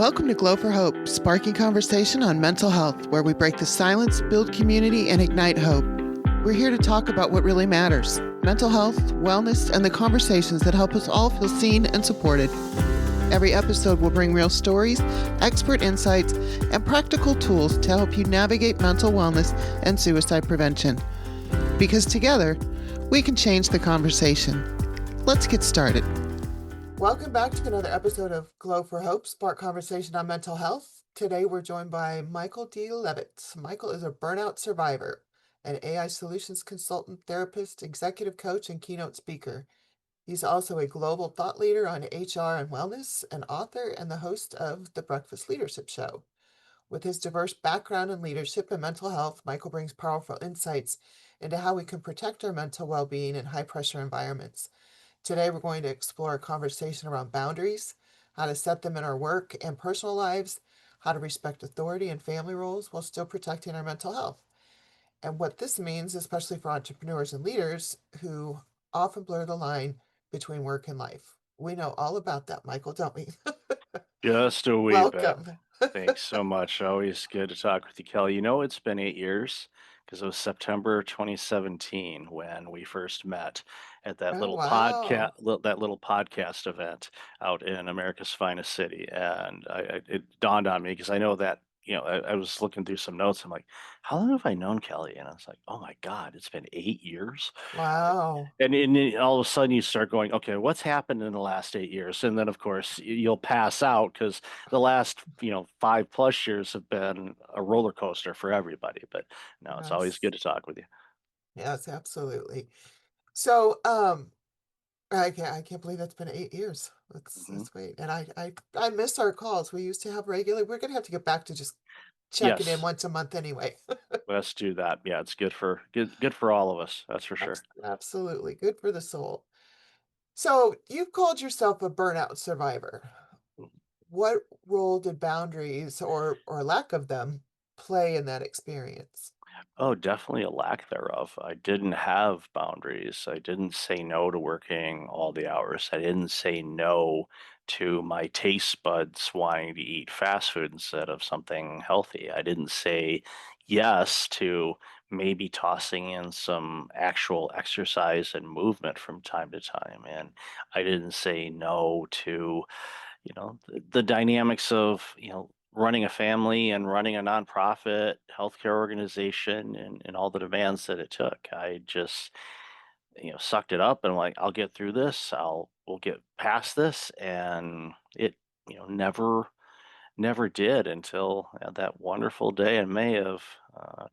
Welcome to Glow for Hope, sparking conversation on mental health, where we break the silence, build community, and ignite hope. We're here to talk about what really matters: mental health, wellness, and the conversations that help us all feel seen and supported. Every episode will bring real stories, expert insights, and practical tools to help you navigate mental wellness and suicide prevention. Because together, we can change the conversation. Let's get started. Welcome back to another episode of Glow for Hope, Spark Conversation on Mental Health. Today we're joined by Michael D. Levitt. Michael is a burnout survivor, an AI solutions consultant, therapist, executive coach, and keynote speaker. He's also a global thought leader on HR and wellness, an author, and the host of the Breakfast Leadership Show. With his diverse background in leadership and mental health, Michael brings powerful insights into how we can protect our mental well-being in high-pressure environments. Today, we're going to explore a conversation around boundaries, how to set them in our work and personal lives, how to respect authority and family roles while still protecting our mental health, and what this means, especially for entrepreneurs and leaders who often blur the line between work and life. We know all about that, Michael, don't we? Just a wee bit. Welcome. Thanks so much. Always good to talk with you, Kelly. You know, it's been 8 years because it was September 2017 when we first met at that Oh, little wow. podcast event out in America's finest city. And it dawned on me because I know that, I was looking through some notes. I'm like, how long have I known Kelly? And I was like, oh my God, it's been 8 years. Wow. And then all of a sudden you start going, okay, what's happened in the last 8 years? And then of course you'll pass out because the last 5+ years have been a roller coaster for everybody. But no, it's always Yes. good to talk with you. Yes, absolutely. So, I can't believe it's been 8 years. Hmm. That's great. And I miss our calls. We used to have regular. We're gonna have to get back to just checking in Yes, once a month anyway. let's do that. Yeah, it's good for all of us. That's for sure. Absolutely. Good for the soul. So you've called yourself a burnout survivor. What role did boundaries or lack of them play in that experience? Oh, definitely a lack thereof. I didn't have boundaries. I didn't say no to working all the hours. I didn't say no to my taste buds wanting to eat fast food instead of something healthy. I didn't say yes to maybe tossing in some actual exercise and movement from time to time. And I didn't say no to the dynamics of running a family and running a nonprofit healthcare organization and all the demands that it took. I just sucked it up and like, I'll get through this, we'll get past this. And it never did until that wonderful day in May of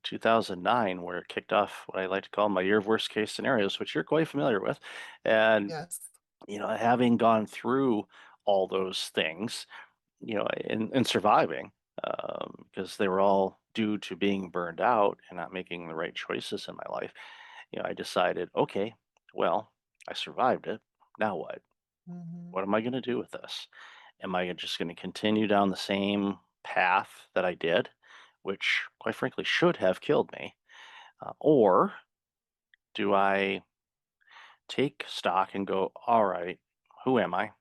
2009, where it kicked off what I like to call my year of worst case scenarios, which you're quite familiar with. And Yes. having gone through all those things, and surviving, because they were all due to being burned out and not making the right choices in my life. I decided, okay, well, I survived it. Now what? Hmm. What am I going to do with this? Am I just going to continue down the same path that I did, which quite frankly should have killed me? Or do I take stock and go, all right, who am I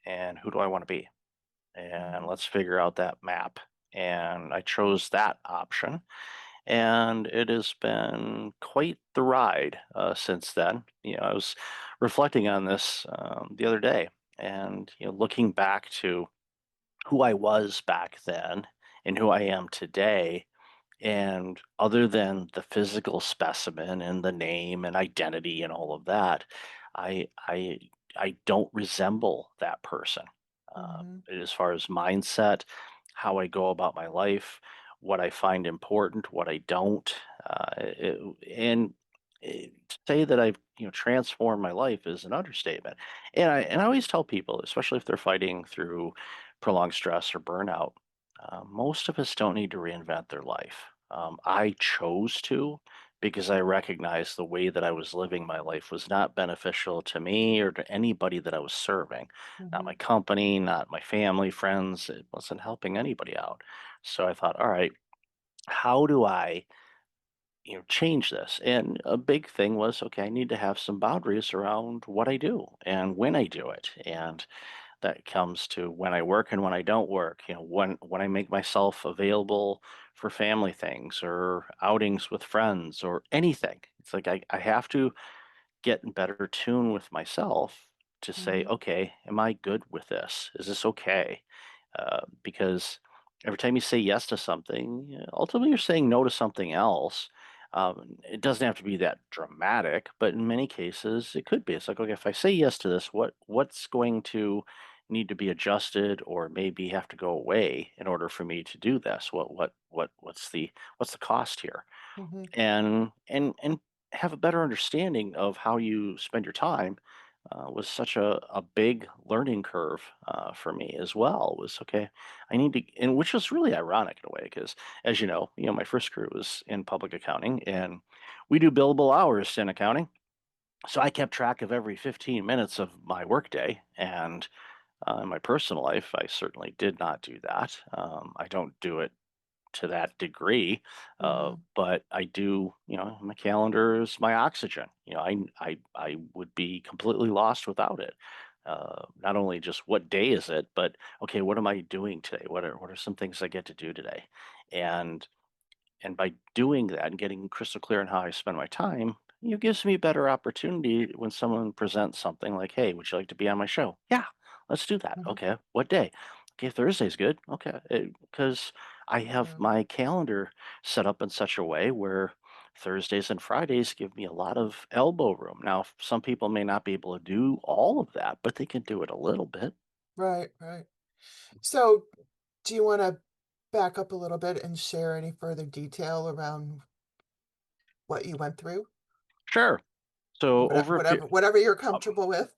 and who do I want to be? And Hmm. let's figure out that map. And I chose that option, and it has been quite the ride since then. I was reflecting on this the other day, and looking back to who I was back then and who I am today. And other than the physical specimen and the name and identity and all of that, I I I don't resemble that person. Hmm. As far as mindset, how I go about my life, what I find important, what I don't, and to say that I've transformed my life is an understatement. And I always tell people, especially if they're fighting through prolonged stress or burnout, most of us don't need to reinvent their life. I chose to because I recognized the way that I was living my life was not beneficial to me or to anybody that I was serving. Not Hmm. my company, not my family, friends. It wasn't helping anybody out. So I thought, all right, how do I change this? And a big thing was, okay, I need to have some boundaries around what I do and when I do it. And that comes to when I work and when I don't work, when I make myself available for family things or outings with friends or anything. It's like I have to get in better tune with myself to say, Mhm. okay, am I good with this? Is this okay? Because every time you say yes to something, ultimately you're saying no to something else. It doesn't have to be that dramatic, but in many cases it could be. It's like, okay, if I say yes to this, what's going to need to be adjusted or maybe have to go away in order for me to do this? What's the cost here? Mhm. And have a better understanding of how you spend your time was such a big learning curve for me as well. Was okay. I need to, and which was really ironic in a way because, as my first career was in public accounting, and we do billable hours in accounting. So I kept track of every 15 minutes of my workday, and in my personal life, I certainly did not do that. I don't do it to that degree. Mhm. But I do, my calendar is my oxygen. I would be completely lost without it. Not only just what day is it, but okay, what am I doing today? What are some things I get to do today? And and by doing that and getting crystal clear on how I spend my time, gives me a better opportunity when someone presents something like, "Hey, would you like to be on my show?" Yeah, let's do that. Mhm. Okay, what day? Okay, Thursday's good. Okay, because I have Yeah. my calendar set up in such a way where Thursdays and Fridays give me a lot of elbow room. Now, some people may not be able to do all of that, but they can do it a little bit. Right, right. So, do you wanna back up a little bit and share any further detail around what you went through? Sure. So over a period, Whatever you're comfortable with.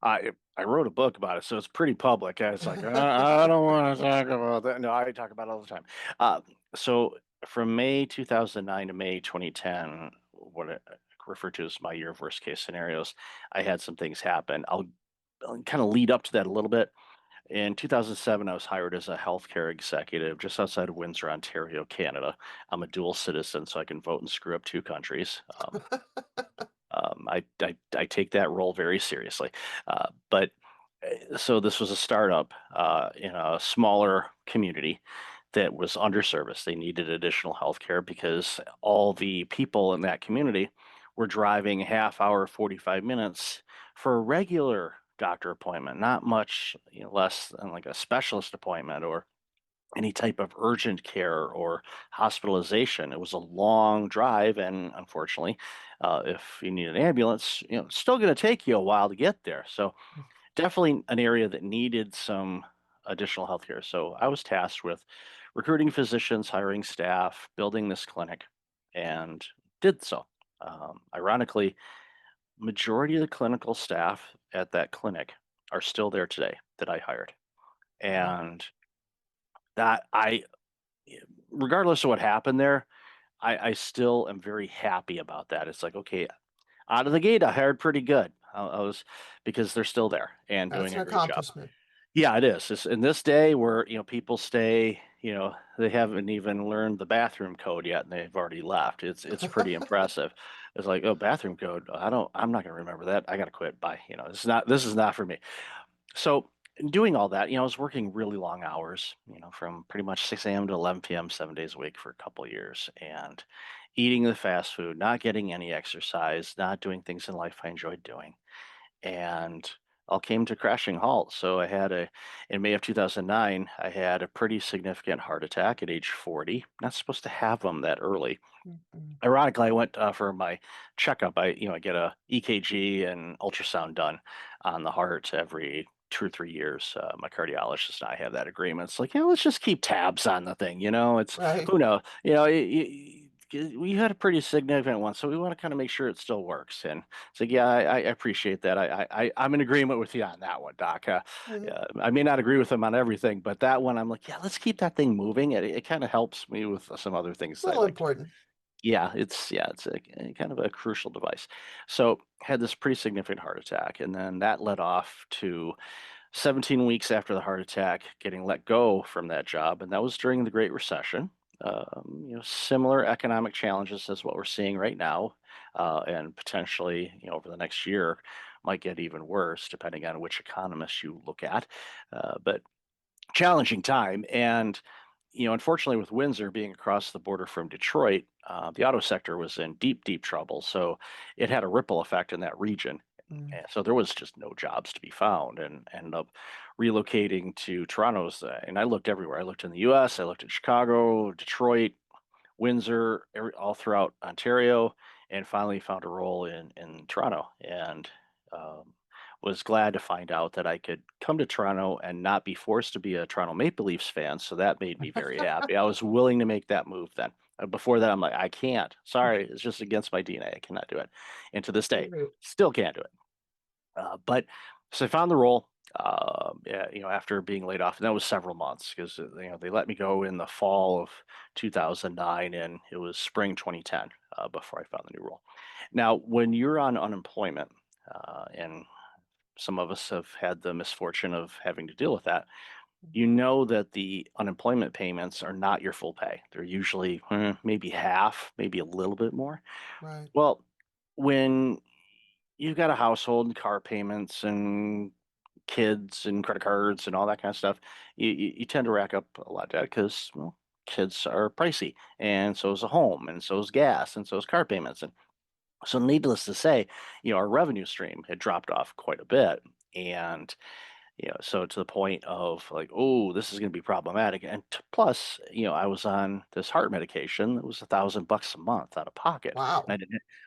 I wrote a book about it, so it's pretty public. It's like I don't want to talk about that. No, I talk about it all the time. Uh, so from May 2009 to May 2010, what I refer to as my year of worst case scenarios, I had some things happen. I'll kind of lead up to that a little bit. In 2007, I was hired as a healthcare executive just outside of Windsor, Ontario, Canada. I'm a dual citizen, so I can vote and screw up two countries. I take that role very seriously. But so this was a startup in a smaller community that was underserviced. They needed additional healthcare because all the people in that community were driving a half hour, 45 minutes for a regular doctor appointment, not much less than like a specialist appointment or any type of urgent care or hospitalization. It was a long drive, and unfortunately, if you need an ambulance, it's still going to take you a while to get there. So definitely an area that needed some additional healthcare. So I was tasked with recruiting physicians, hiring staff, building this clinic, and did so. Ironically, majority of the clinical staff at that clinic are still there today that I hired, Mhm. and that I regardless of what happened there, I still am very happy about that. It's like, okay, out of the gate, I hired pretty good. I was because they're still there and That's doing an a great job. accomplishment. Yeah, it is. It's in this day where people stay, they haven't even learned the bathroom code yet, and they've already left. It's pretty impressive. It's like, oh, bathroom code. I'm not gonna remember that. I gotta quit. Bye. This is not for me. So in doing all that, I was working really long hours, from pretty much 6 a.m. to 11 p.m., 7 days a week for a couple of years, and eating the fast food, not getting any exercise, not doing things in life I enjoyed doing. And all came to crashing halt. So in May of 2009, I had a pretty significant heart attack at age 40. Not supposed to have them that early. Mm-mm. Ironically, I went for my checkup. I get a EKG and ultrasound done on the heart every 2 or 3 years. My cardiologist and I have that agreement. It's like, let's just keep tabs on the thing. It's Right. who knows. We had a pretty significant one, so we want to kind of make sure it still works. And it's like, yeah, I appreciate that. I'm in agreement with you on that one, Doc. Mhm. Yeah, I may not agree with him on everything, but that one, I'm like, yeah, let's keep that thing moving. It kind of helps me with some other things I Little like to. important. It's a kind of a crucial device. So had this pretty significant heart attack, and then that led off to 17 weeks after the heart attack, getting let go from that job, and that was during the Great Recession. Similar economic challenges as what we're seeing right now, and potentially, over the next year, might get even worse depending on which economist you look at. But challenging time. And, unfortunately, with Windsor being across the border from Detroit, the auto sector was in deep, deep trouble. So it had a ripple effect in that region. Mm. And so there was just no jobs to be found, and ended up relocating to Toronto's. And I looked everywhere. I looked in the U.S., I looked in Chicago, Detroit, Windsor, all throughout Ontario, and finally found a role in Toronto. And was glad to find out that I could come to Toronto and not be forced to be a Toronto Maple Leafs fan. So that made me very happy. I was willing to make that move then. Before that, I'm like, I can't. Sorry, it's just against my DNA. I cannot do it. And to this day, Right. still can't do it. But so I found the role, yeah, after being laid off, and that was several months because they let me go in the fall of 2009, and it was spring 2010 before I found the new role. Now, when you're on unemployment, and some of us have had the misfortune of having to deal with that, you know that the unemployment payments are not your full pay. They're usually maybe half, maybe a little bit more. Right. Well, when you've got a household and car payments and kids and credit cards and all that kind of stuff, you tend to rack up a lot of debt because, well, kids are pricey, and so is a home, and so is gas, and so is car payments. And so, needless to say, our revenue stream had dropped off quite a bit. And so to the point of like, oh, this is going to be problematic. And plus, I was on this heart medication that was $1,000 a month out of pocket. And Wow.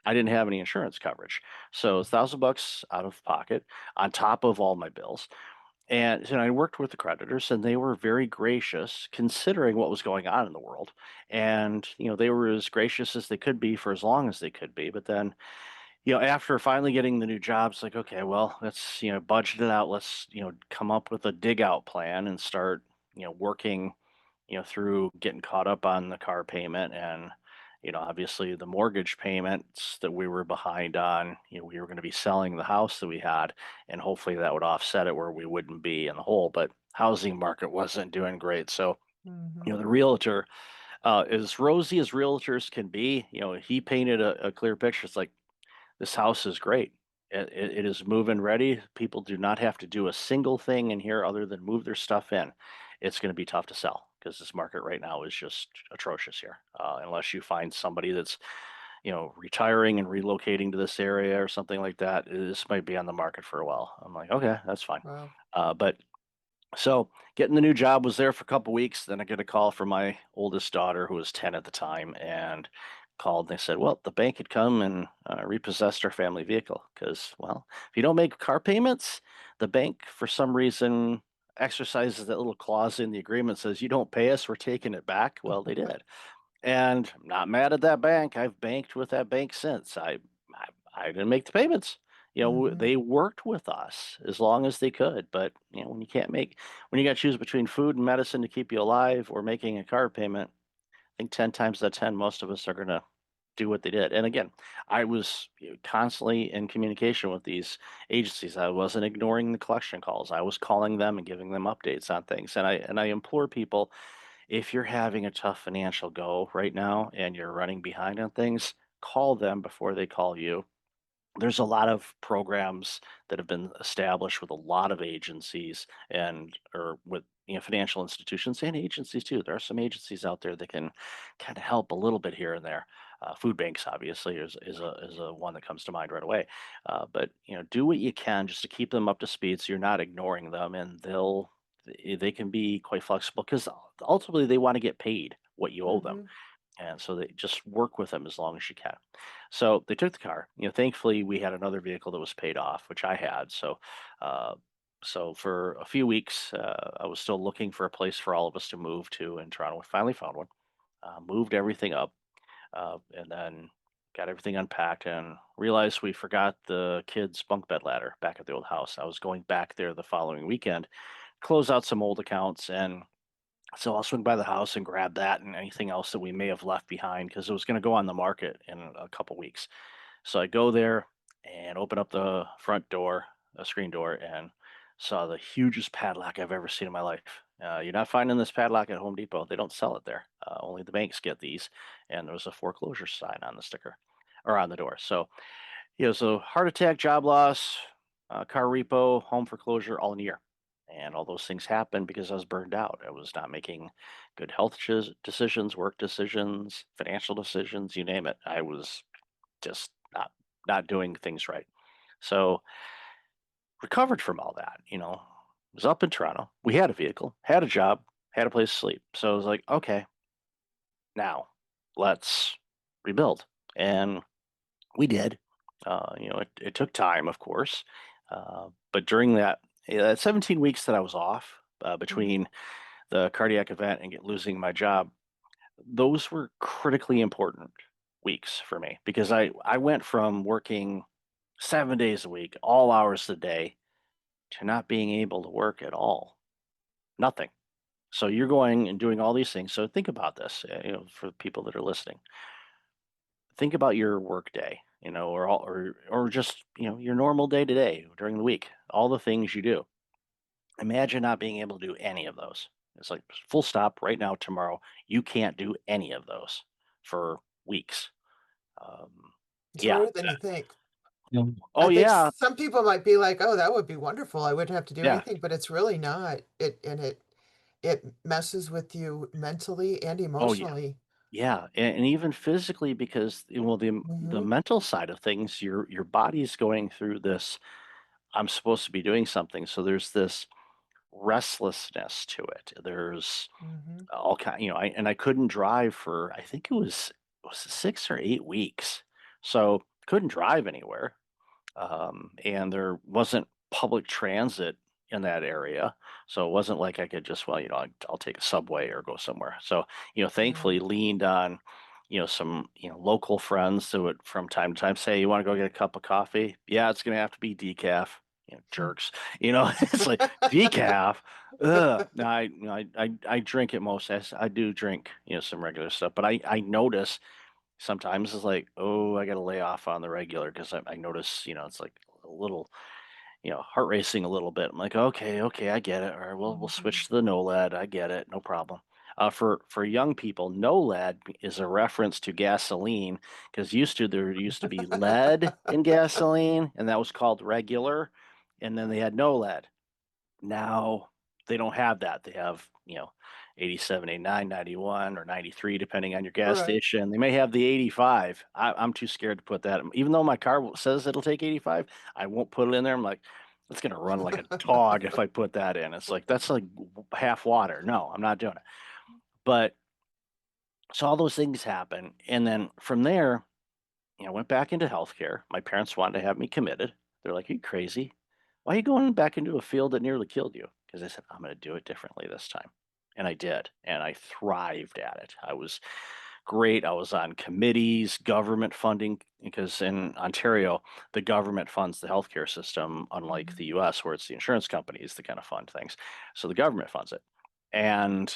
I didn't have any insurance coverage. So $1,000 out of pocket on top of all my bills. And I worked with the creditors, and they were very gracious considering what was going on in the world. And, they were as gracious as they could be for as long as they could be. But then, after finally getting the new jobs, like, okay, well, let's, budget it out. Let's, come up with a dig out plan and start, working, through getting caught up on the car payment and, obviously the mortgage payments that we were behind on. We were going to be selling the house that we had, and hopefully that would offset it where we wouldn't be in the hole. But housing market wasn't doing great. So, Hmm. the realtor, as rosy as realtors can be, he painted a clear picture. It's like, this house is great. It is move-in ready. People do not have to do a single thing in here other than move their stuff in. It's going to be tough to sell because this market right now is just atrocious here. Unless you find somebody that's, retiring and relocating to this area or something like that, this might be on the market for a while. I'm like, okay, that's fine. Wow. But so getting the new job was there for a couple weeks. Then I get a call from my oldest daughter, who was 10 at the time, and called. And they said, well, the bank had come and repossessed our family vehicle because, well, if you don't make car payments, the bank, for some reason, exercises that little clause in the agreement says, you don't pay us, we're taking it back. Well, they did. And I'm not mad at that bank. I've banked with that bank since. I didn't make the payments. Hmm. They worked with us as long as they could. But when you got to choose between food and medicine to keep you alive or making a car payment, I think 10 times out of 10, most of us are going to do what they did. And again, I was constantly in communication with these agencies. I wasn't ignoring the collection calls. I was calling them and giving them updates on things. And I implore people, if you're having a tough financial go right now and you're running behind on things, call them before they call you. There's a lot of programs that have been established with a lot of agencies and or with financial institutions and agencies too. There are some agencies out there that can kind of help a little bit here and there. Food banks obviously is a one that comes to mind right away. But do what you can just to keep them up to speed so you're not ignoring them, and they can be quite flexible because ultimately they want to get paid what you owe them. Hmm. And so they just work with them as long as you can. So they took the car. Thankfully we had another vehicle that was paid off, which I had. Uh, so for a few weeks, I was still looking for a place for all of us to move to in Toronto. We finally found one. Moved everything up, and then got everything unpacked and realized we forgot the kids' bunk bed ladder back at the old house. I was going back there the following weekend, close out some old accounts, and so I'll swing by the house and grab that and anything else that we may have left behind because it was going to go on the market in a couple weeks. So I go there and open up the front door, a screen door, and saw the hugest padlock I've ever seen in my life. You're not finding this padlock at Home Depot. They don't sell it there. Only the banks get these. And there was a foreclosure sign on the sticker or on the door. So, so heart attack, job loss, car repo, home foreclosure, all in a year. And all those things happened because I was burned out. I was not making good health decisions, work decisions, financial decisions, you name it. I was just not doing things right. So recovered from all that, was up in Toronto. We had a vehicle, had a job, had a place to sleep. So I was like, okay, now let's rebuild. And we did. It took time, of course. But during that 17 weeks that I was off Mhm. between the cardiac event and losing my job, those were critically important weeks for me because I went from working 7 days a week, all hours of the day, to not being able to work at all. Nothing. So you're going and doing all these things. So think about this, for the people that are listening. Think about your work day, or just, your normal day to day during the week, all the things you do. Imagine not being able to do any of those. It's like full stop right now, tomorrow. You can't do any of those for weeks. Um, It's yeah. harder than you think. Oh I think yeah. some people might be like, "Oh, that would be wonderful. I wouldn't have to do Yeah. anything," but it's really not. It messes with you mentally and Oh yeah. emotionally. Yeah, and even physically because well the Mhm, mental side of things, your body's going through this. I'm supposed to be doing something, so there's this restlessness to it. There's mhm. all kind, I couldn't drive for I think it was 6 or 8 weeks, so couldn't drive anywhere, and there wasn't public transit in that area, so it wasn't like I could just I'll take a subway or go somewhere. So thankfully Right. leaned on some local friends who would from time to time say, "You want to go get a cup of coffee? Yeah, it's gonna have to be decaf." Hmm. Jerks. It's like decaf. Ugh. No, I drink it most. I do drink some regular stuff, but I notice sometimes it's like, oh, I got to lay off on the regular because I notice it's like a little heart racing a little bit. I'm like, okay, okay, I get it. All right, we'll Mhm. switch to the no lead. I get it, no problem. For young people, no lead is a reference to gasoline because there used to be lead in gasoline, and that was called regular, and then they had no lead. Now they don't have that. They have, 87, 89, 91, or 93, depending on your gas Right. station. They may have the 85. I'm too scared to put that. Even though my car says it'll take 85, I won't put it in there. I'm like, it's going to run like a dog if I put that in. It's like, that's like half water. No, I'm not doing it. But so all those things happen. And then from there, went back into healthcare. My parents wanted to have me committed. They're like, "Are you crazy? Why are you going back into a field that nearly killed you?" Because I said, "I'm going to do it differently this time." And I did. And I thrived at it. I was great. I was on committees, government funding, because in Ontario, the government funds the healthcare system, unlike Mhm. the US, where it's the insurance companies that kind of fund things. So the government funds it. And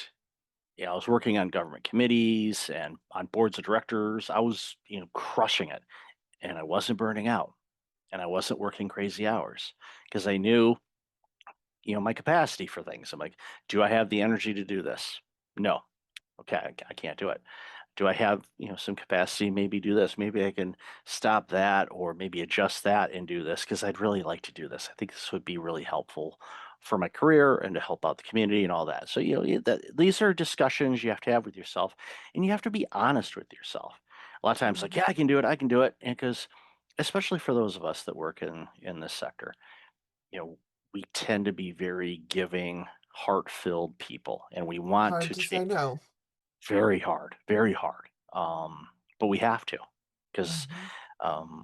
I was working on government committees and on boards of directors. I was, crushing it, and I wasn't burning out, and I wasn't working crazy hours because I knew, my capacity for things. I'm like, do I have the energy to do this? No. Okay, I can't do it. Do I have, some capacity? Maybe do this. Maybe I can stop that or maybe adjust that and do this because I'd really like to do this. I think this would be really helpful for my career and to help out the community and all that. So, these are discussions you have to have with yourself and you have to be honest with yourself. A lot of times, like, Mhm. yeah, I can do it. I can do it. And because, especially for those of us that work in this sector, you know, we tend to be very giving, heart-filled people, and we want Hard to to say change. no. Very hard, very hard. But we have to, because Mhm.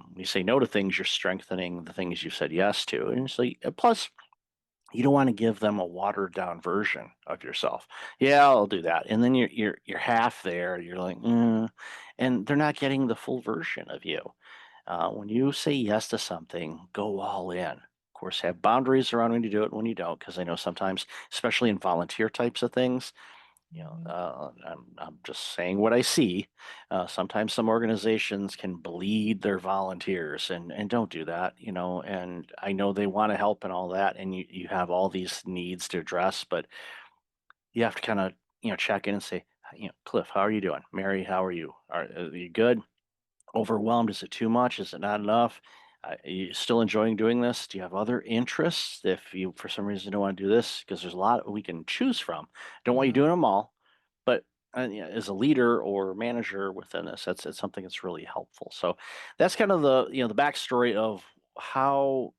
when you say no to things, you're strengthening the things you said yes to. And so, plus, you don't want to give them a watered down version of yourself. Yeah, I'll do that, and then you're half there. You're like, and they're not getting the full version of you. When you say yes to something, go all in. Of course, have boundaries around when you do it and when you don't, because I know sometimes, especially in volunteer types of things, Mhm. I'm just saying what I see. Sometimes some organizations can bleed their volunteers, and don't do that. And I know they want to help and all that, and you have all these needs to address, but you have to kind of check in and say, Cliff, how are you doing? Mary, how are you? Are you good? Overwhelmed? Is it too much? Is it not enough? You still enjoying doing this? Do you have other interests? If you, for some reason, don't want to do this, because there's a lot we can choose from. Don't want you Mhm. doing them all, but yeah, as a leader or manager within this, that's something that's really helpful. So that's kind of the backstory of how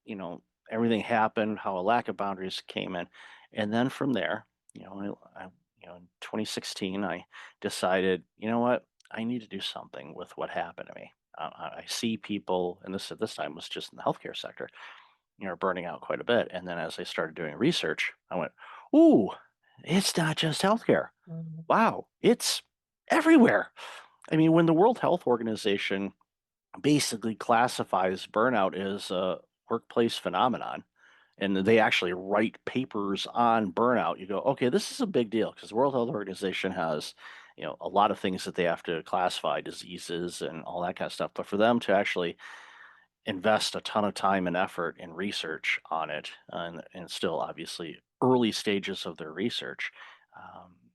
everything happened, how a lack of boundaries came in, and then from there, in 2016, I decided, you know what, I need to do something with what happened to me. I see people, and this at this time was just in the healthcare sector, burning out quite a bit. And then as I started doing research, I went, "Ooh, it's not just healthcare. Mhm. Wow, it's everywhere." I mean, when the World Health Organization basically classifies burnout as a workplace phenomenon, and they actually write papers on burnout, you go, okay, this is a big deal because the World Health Organization has, a lot of things that they have to classify, diseases and all that kind of stuff. But for them to actually invest a ton of time and effort in research on it, and still obviously early stages of their research,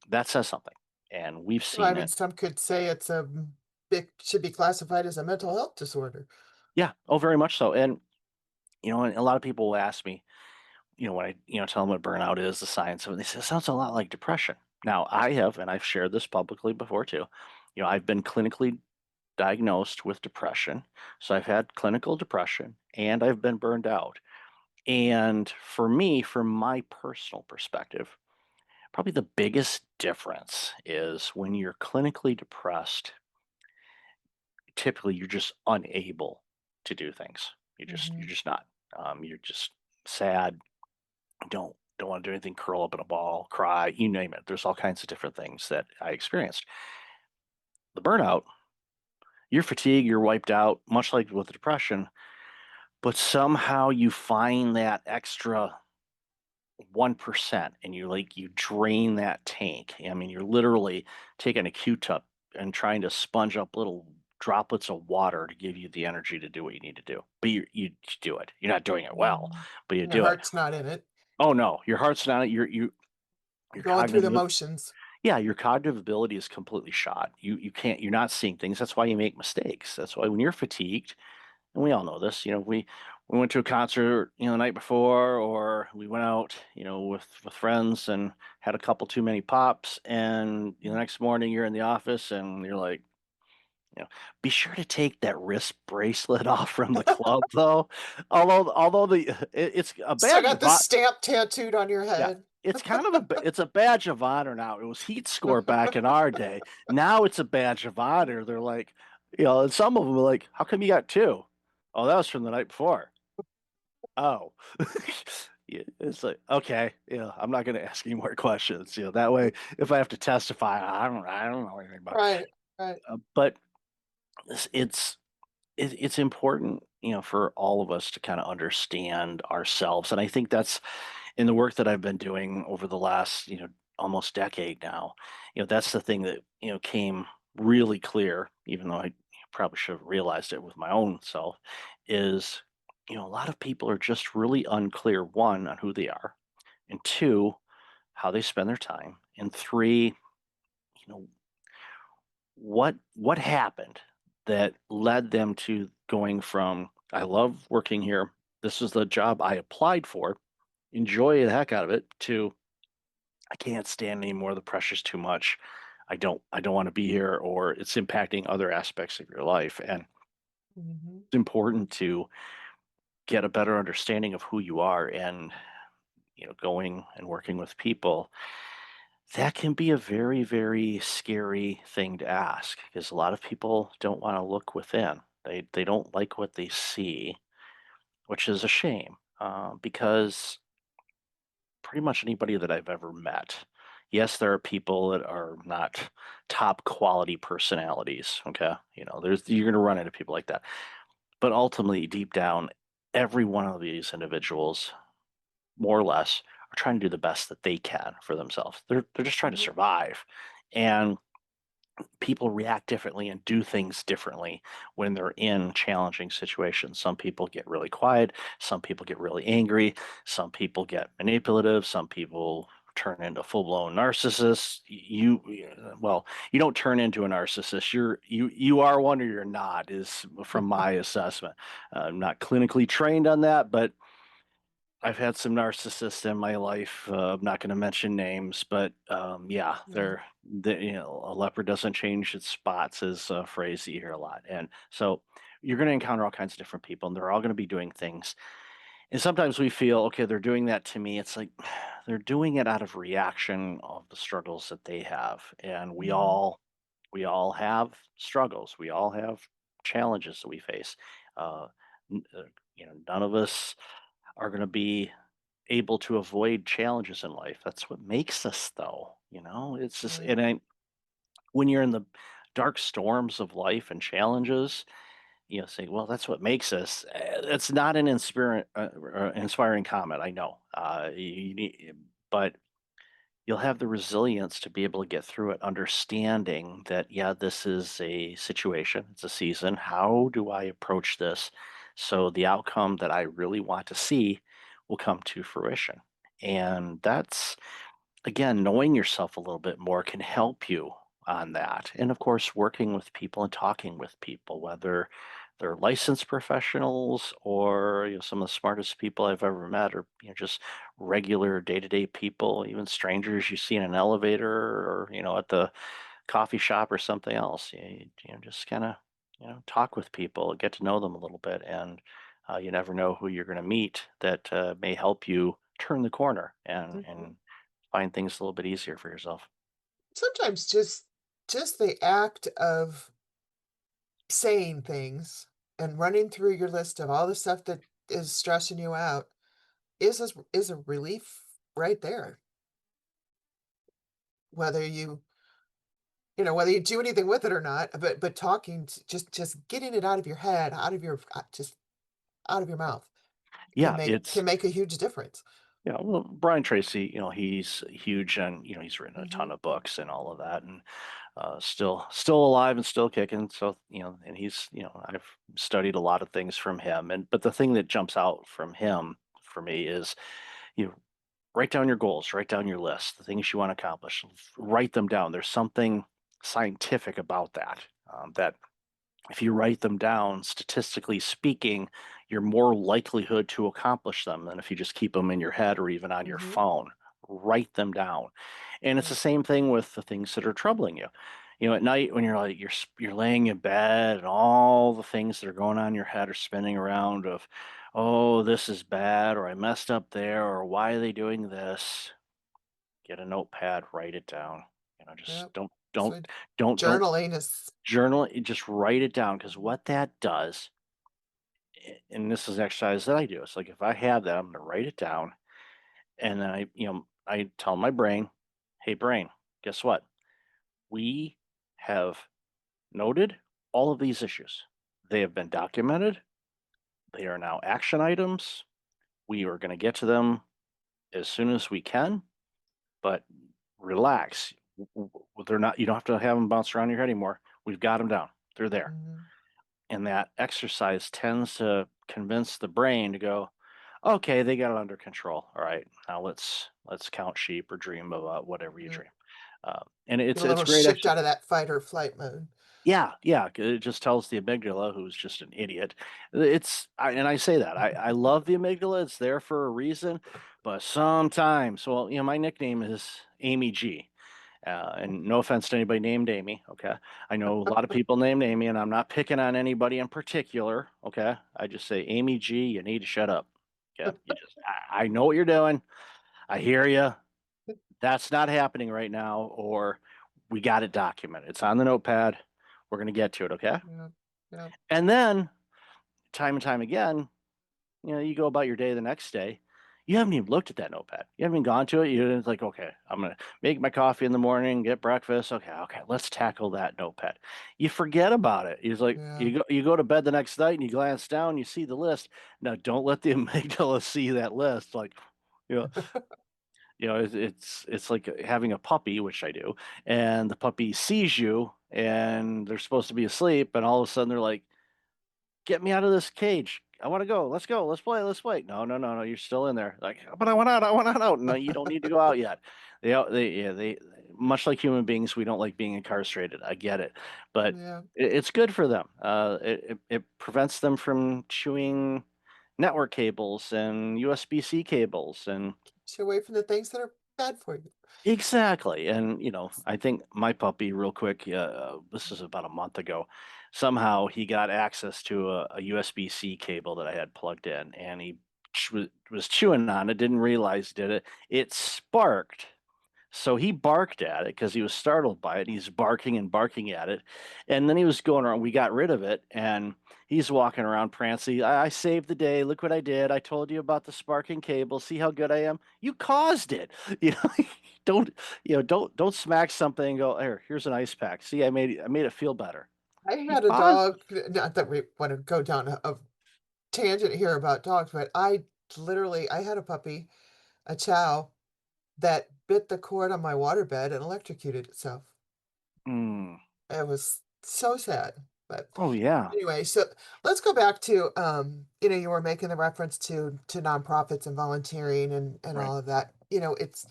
that says something. And we've Well, I seen mean, it. some could say it's a it should be classified as a mental health disorder. Yeah. Oh, very much so. And, and a lot of people will ask me, when I, tell them what burnout is, the science of it, they say, it sounds a lot like depression. Now, I have, and I've shared this publicly before too, I've been clinically diagnosed with depression. So I've had clinical depression and I've been burned out. And for me, from my personal perspective, probably the biggest difference is when you're clinically depressed, typically you're just unable to do things. You're Mhm. just not. You're just sad, don't want to do anything, curl up in a ball, cry, you name it. There's all kinds of different things that I experienced. The burnout, you're fatigued, you're wiped out, much like with the depression, but somehow you find that extra 1% and you drain that tank. I mean, you're literally taking a Q-tip and trying to sponge up little droplets of water to give you the energy to do what you need to do. But you do it. You're not doing it well, Mhm. but you Your do it. heart's not in it. Oh no, your heart's not. Your Going through the cognitive motions. Yeah, your cognitive ability is completely shot. You're not seeing things. That's why you make mistakes. That's why when you're fatigued, and we all know this, we went to a concert, the night before, or we went out, with friends and had a couple too many pops, and the Mm. next morning you're in the office and you're like, you know, be sure to take that wrist bracelet off from the club though. Although it's a Still badge got of the stamp tattooed on your yeah, head. it's kind of it's a badge of honor now. It was heat score back in our day. Now it's a badge of honor. They're like, and some of them are like, "How come you got 2?" "Oh, that was from the night before." "Oh." Yeah, it's like, "Okay, I'm not gonna ask any more questions." That way, if I have to testify, I don't know anything about Right, right. but it's important, for all of us to kinda understand ourselves, and I think that's in the work that I've been doing over the last, almost decade now, that's the thing that, came really clear, even though I probably should have realized it with my own self, is, a lot of people are just really unclear, one, on who they are, and two, how they spend their time, and three, you know, what happened that led them to going from, I love working here, this is the job I applied for, enjoy the heck out of it, to I can't stand anymore. The pressure's too much. I don't want to be here, or it's impacting other aspects of your life. And Mhm. it's important to get a better understanding of who you are, and going and working with people. That can be a very, very scary thing to ask, because a lot of people don't want to look within. They don't like what they see, which is a shame, because pretty much anybody that I've ever met. Yes, there are people that are not top quality personalities. Okay. You're going to run into people like that. But ultimately, deep down, every one of these individuals, more or less, are trying to do the best that they can for themselves. They're just trying to Mhm. survive. And people react differently and do things differently when they're in challenging situations. Some people get really quiet, some people get really angry, some people get manipulative, some people turn into full-blown narcissists. Well, you don't turn into a narcissist. You are one or you're not, is from my assessment. I'm not clinically trained on that, but I've had some narcissists in my life. I'm not going to mention names, but yeah, Yeah. a leopard doesn't change its spots is a phrase that you hear a lot. And so you're going to encounter all kinds of different people, and they're all going to be doing things. And sometimes we feel, okay, they're doing that to me. It's like they're doing it out of reaction of the struggles that they have. And Mhm. we all have struggles. We all have challenges that we face. Uh, n- uh, None of us are going to be able to avoid challenges in life. That's what makes us, though. It's just, Right. when you're in the dark storms of life and challenges, say, well, that's what makes us. That's not an inspiring comment. I know. But you'll have the resilience to be able to get through it, understanding that, yeah, this is a situation, it's a season. How do I approach this so the outcome that I really want to see will come to fruition? And that's, again, knowing yourself a little bit more can help you on that. And of course, working with people and talking with people, whether they're licensed professionals or some of the smartest people I've ever met, or just regular day-to-day people, even strangers you see in an elevator or at the coffee shop or something else. Just kind of talk with people, get to know them a little bit, and you never know who you're going to meet that may help you turn the corner and Mhm. find things a little bit easier for yourself. Sometimes just the act of saying things and running through your list of all the stuff that is stressing you out is a relief right there. Whether whether you do anything with it or not, but talking, just getting it out of your head, out of your just out of your mouth Yeah, can make a huge difference. yeah. Well, Brian Tracy, he's huge, and he's written a ton Mhm. of books and all of that, and still alive and still kicking. So and he's I've studied a lot of things from him, but the thing that jumps out from him for me is you know, write down your goals, write down your list, the things you want to accomplish, write them down. There's something scientific about that. That if you write them down, statistically speaking, you're more likelihood to accomplish them than if you just keep them in your head or even on your Mhm. phone. Write them down. And it's the Right. same thing with the things that are troubling you. At night when you're like you're laying in bed and all the things that are going on in your head are spinning around of, oh, this is bad, or I messed up there, or why are they doing this? Get a notepad, write it down. Just Yep. don't So don't journaling is journal it, just write it down, because what that does, and this is an exercise that I do. It's like if I have that, I'm going to write it down, and then I tell my brain, "Hey, brain, guess what? We have noted all of these issues. They have been documented. They are now action items. We are going to get to them as soon as we can, but relax. They're not. You don't have to have them bounce around your head anymore. We've got them down. They're there." Mhm. And that exercise tends to convince the brain to go, okay, they got it under control. All right, now let's count sheep or dream about whatever you Yep. dream. And Get it's a it's little great shift exercise. out of that fight or flight mode. Yeah, yeah. 'Cause it just tells the amygdala, who's just an idiot. And I say that I love the amygdala. It's there for a reason, but sometimes, well, my nickname is Amy G. And no offense to anybody named Amy, okay? I know a lot of people named Amy, and I'm not picking on anybody in particular, okay? I just say, Amy G, you need to shut up. Okay? I know what you're doing. I hear you. That's not happening right now, or we got it documented. It's on the notepad. We're going to get to it, okay? Yeah. Yeah. And then, time and time again, you go about your day the next day. You haven't even looked at that notepad. You haven't even gone to it. You're like, okay, I'm gonna make my coffee in the morning, get breakfast. Okay, okay, let's tackle that notepad. You forget about it. It's like Yeah. you go to bed the next night and you glance down, you see the list. Now, don't let the amygdala see that list. Like, you know, it's like having a puppy, which I do, and the puppy sees you, and they're supposed to be asleep, and all of a sudden they're like, get me out of this cage. I want to go. Let's go. Let's play. Let's play. No, no, no, no. You're still in there. Like, but I want out. I want out. No, you don't need to go out yet. Yeah, much like human beings, we don't like being incarcerated. I get it, but Yeah. it's good for them. It prevents them from chewing network cables and USB-C cables and Stay away from the things that are bad for you. exactly. And I think my puppy, real quick, this is about a month ago. Somehow he got access to a USB-C cable that I had plugged in, and he was chewing on it. Didn't realize did it. It sparked. So he barked at it because he was startled by it. He's barking and barking at it. And then he was going around. We got rid of it. And he's walking around prancy. I saved the day. Look what I did. I told you about the sparking cable. See how good I am? You caused it. You know, don't, don't smack something and go, here's an ice pack. See, I made it feel better. I You had a caused dog, not that we want to go down a tangent here about dogs, but I had a puppy, a chow, that bit the cord on my waterbed and electrocuted itself. mm, It was so sad, but oh yeah. anyway, so let's go back to, you were making the reference to nonprofits and volunteering and Right. all of that. It's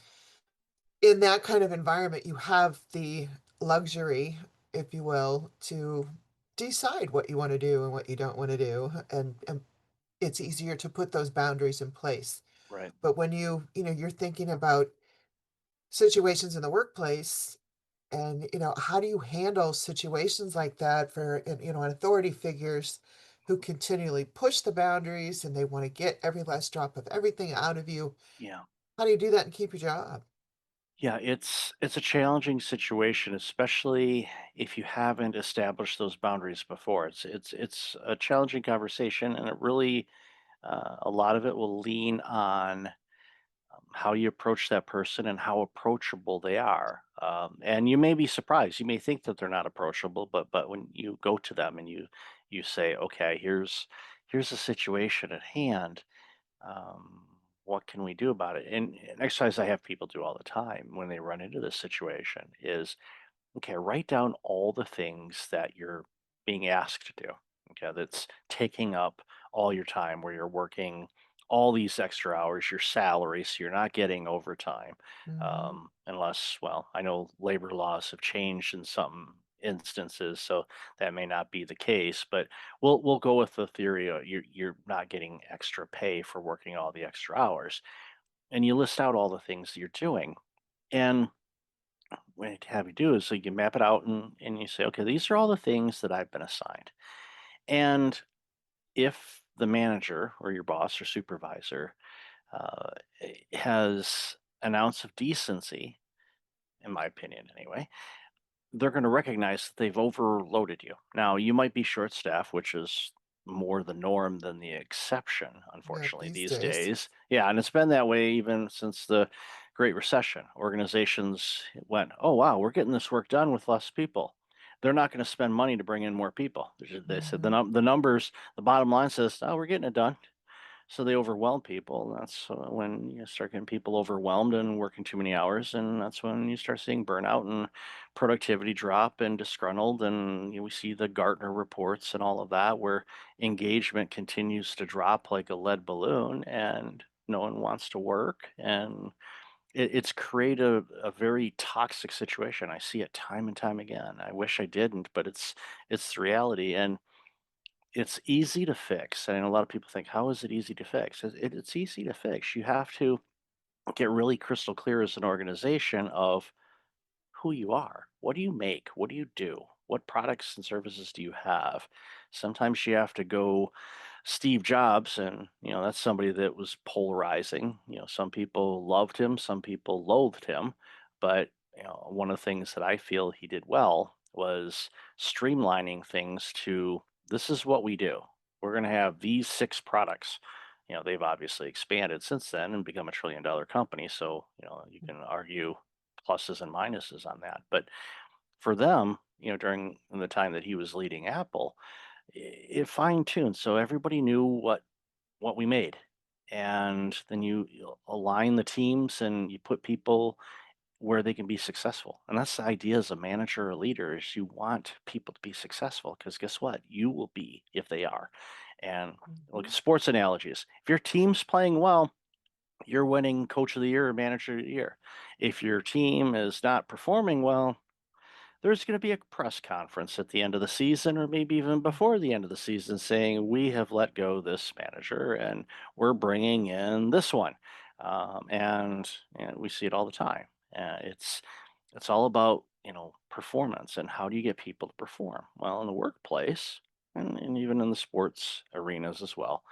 in that kind of environment, you have the luxury, if you will, to decide what you want to do and what you don't want to do, and it's easier to put those boundaries in place. Right. But when you're thinking about situations in the workplace, and how do you handle situations like that for authority figures who continually push the boundaries and they want to get every last drop of everything out of you? Yeah. How do you do that and keep your job? Yeah, it's a challenging situation, especially if you haven't established those boundaries before. It's a challenging conversation, and it really a lot of it will lean on how you approach that person and how approachable they are. And you may be surprised. You may think that they're not approachable, but when you go to them and you say, okay, here's the situation at hand. um, what can we do about it? And exercise I have people do all the time when they run into this situation is, okay, write down all the things that you're being asked to do. Okay, that's taking up all your time where you're working all these extra hours, your salary, so you're not getting overtime. Mhm. Unless, well, I know labor laws have changed in some instances, so that may not be the case. But we'll go with the theory of you're not getting extra pay for working all the extra hours, and you list out all the things that you're doing. And what I have you do is so you map it out and you say, okay, these are all the things that I've been assigned. And if the manager or your boss or supervisor uh, has an ounce of decency, in my opinion anyway, they're going to recognize that they've overloaded you. Now, you might be short staffed, which is more the norm than the exception, Yeah, unfortunately, these these days. days. Yeah, and it's been that way even since the Great Recession. Organizations went, oh, wow, we're getting this work done with less people. They're not going to spend money to bring in more people. They said Mhm. the numbers, the bottom line says, oh, we're getting it done. So they overwhelm people. And that's when you start getting people overwhelmed and working too many hours, and that's when you start seeing burnout and productivity drop and disgruntled. And we see the Gartner reports and all of that, where engagement continues to drop like a lead balloon, and no one wants to work. And it's created a very toxic situation. I see it time and time again. I wish I didn't, but it's the reality. And it's easy to fix, and a lot of people think, "How is it easy to fix?" It's easy to fix. You have to get really crystal clear as an organization of who you are. What do you make? What do you do? What products and services do you have? Sometimes you have to go Steve Jobs, and that's somebody that was polarizing. Some people loved him, some people loathed him, but one of the things that I feel he did well was streamlining things to this is what we do. We're going to have these six products. They've obviously expanded since then and become a $1 trillion company. So, you can argue pluses and minuses on that. But for them, during the time that he was leading Apple, it fine-tuned so everybody knew what we made. And then you align the teams and you put people where they can be successful. And that's the idea as a manager or leader is you want people to be successful because guess what? You will be if they are. And look at Mhm. sports analogies. If your team's playing well, you're winning coach of the year or manager of the year. If your team is not performing well, there's going to be a press conference at the end of the season or maybe even before the end of the season saying we have let go this manager and we're bringing in this one. And we see it all the time. It's all about performance and how do you get people to perform well in the workplace and even in the sports arenas as well.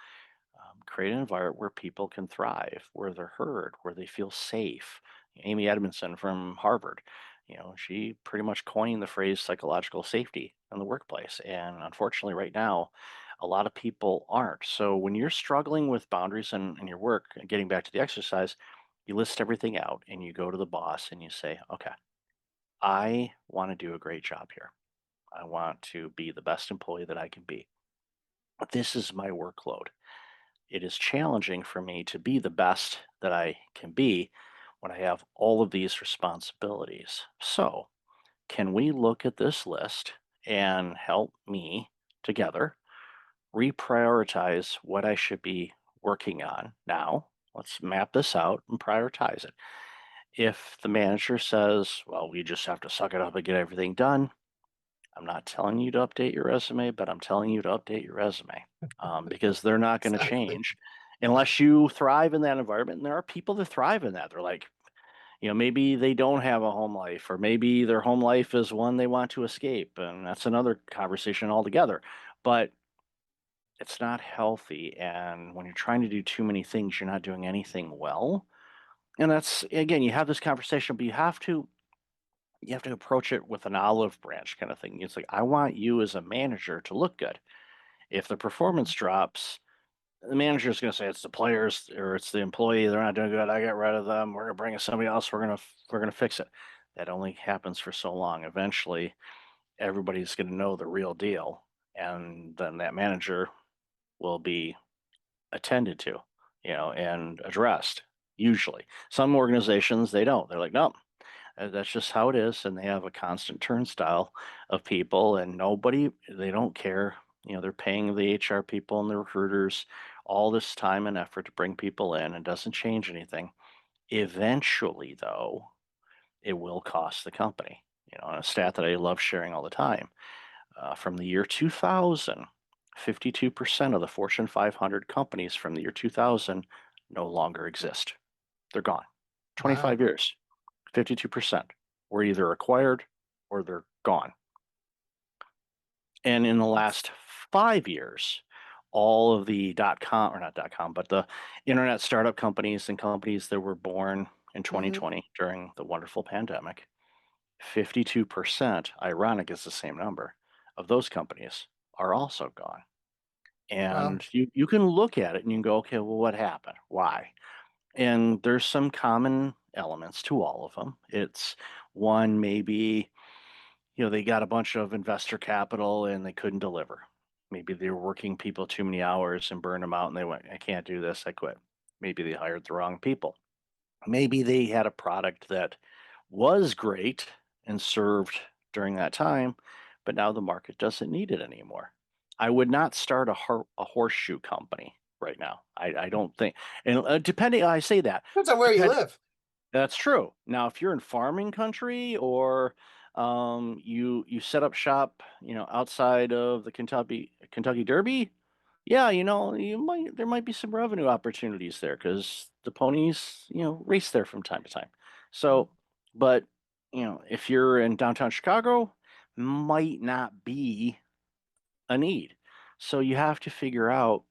Create an environment where people can thrive, where they're heard, where they feel safe. Amy Edmondson from Harvard, she pretty much coined the phrase psychological safety in the workplace. And unfortunately, right now, a lot of people aren't. So when you're struggling with boundaries in your work, and getting back to the exercise, you list everything out and you go to the boss and you say, okay, I want to do a great job here. I want to be the best employee that I can be. This is my workload. It is challenging for me to be the best that I can be when I have all of these responsibilities. So, can we look at this list and help me together reprioritize what I should be working on now? Let's map this out and prioritize it. If the manager says, well, we just have to suck it up and get everything done, I'm not telling you to update your resume, but I'm telling you to update your resume because they're not going to Exactly. change unless you thrive in that environment. And there are people that thrive in that. They're like, maybe they don't have a home life, or maybe their home life is one they want to escape. And that's another conversation altogether. But it's not healthy. And when you're trying to do too many things, you're not doing anything well. And that's, again, you have this conversation, but you have to approach it with an olive branch kind of thing. It's like, I want you as a manager to look good. If the performance Mhm. drops, the manager is going to say it's the players or it's the employee. They're not doing good. I get rid of them. We're going to bring in somebody else. We're going to fix it. That only happens for so long. Eventually, everybody's going to know the real deal, and then that manager will be attended to, and addressed. Usually, some organizations they don't. They're like, no, that's just how it is, and they have a constant turnstile of people, and they don't care. They're paying the HR people and the recruiters all this time and effort to bring people in, and doesn't change anything. Eventually, though, it will cost the company. And a stat that I love sharing all the time from the year 2000, 52% of the Fortune 500 companies from the year 2000 no longer exist. They're gone. Wow. 25 years. 52% were either acquired or they're gone. And in the That's last 5 years, all of the dot com, or not dot com, but the internet startup companies and companies that were born in mhm. 2020 during the wonderful pandemic, 52%, ironic is the same number, of those companies are also gone. Wow. And you can look at it and you can go, okay, well, what happened? Why? And there's some common elements to all of them. It's one, maybe, they got a bunch of investor capital and they couldn't deliver. Maybe they were working people too many hours and burned them out and they went, I can't do this, I quit. Maybe they hired the wrong people. Maybe they had a product that was great and served during that time, but now the market doesn't need it anymore. I would not start a horseshoe company right now. I don't think, and depending, I say that, Depends on where you depending, live. that's true. Now, if you're in farming country or you set up shop, outside of the Kentucky Derby, yeah, there might be some revenue opportunities there because the ponies, race there from time to time. Mhm. So, but if you're in downtown Chicago, might not be a need. So you have to figure out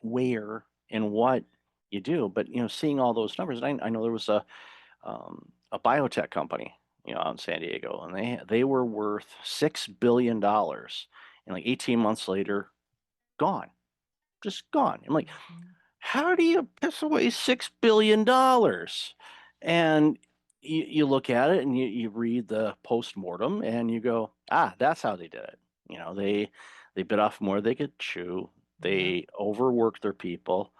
where and what you do. But seeing all those numbers, I know there was a biotech company, out in San Diego, and they were worth $6 billion, and like 18 months later, gone, just gone. I'm like, Mhm. how do you piss away $6 billion? And you look at it and you read the post mortem and you go, that's how they did it. They bit off more they could chew. Yeah. They overworked their people.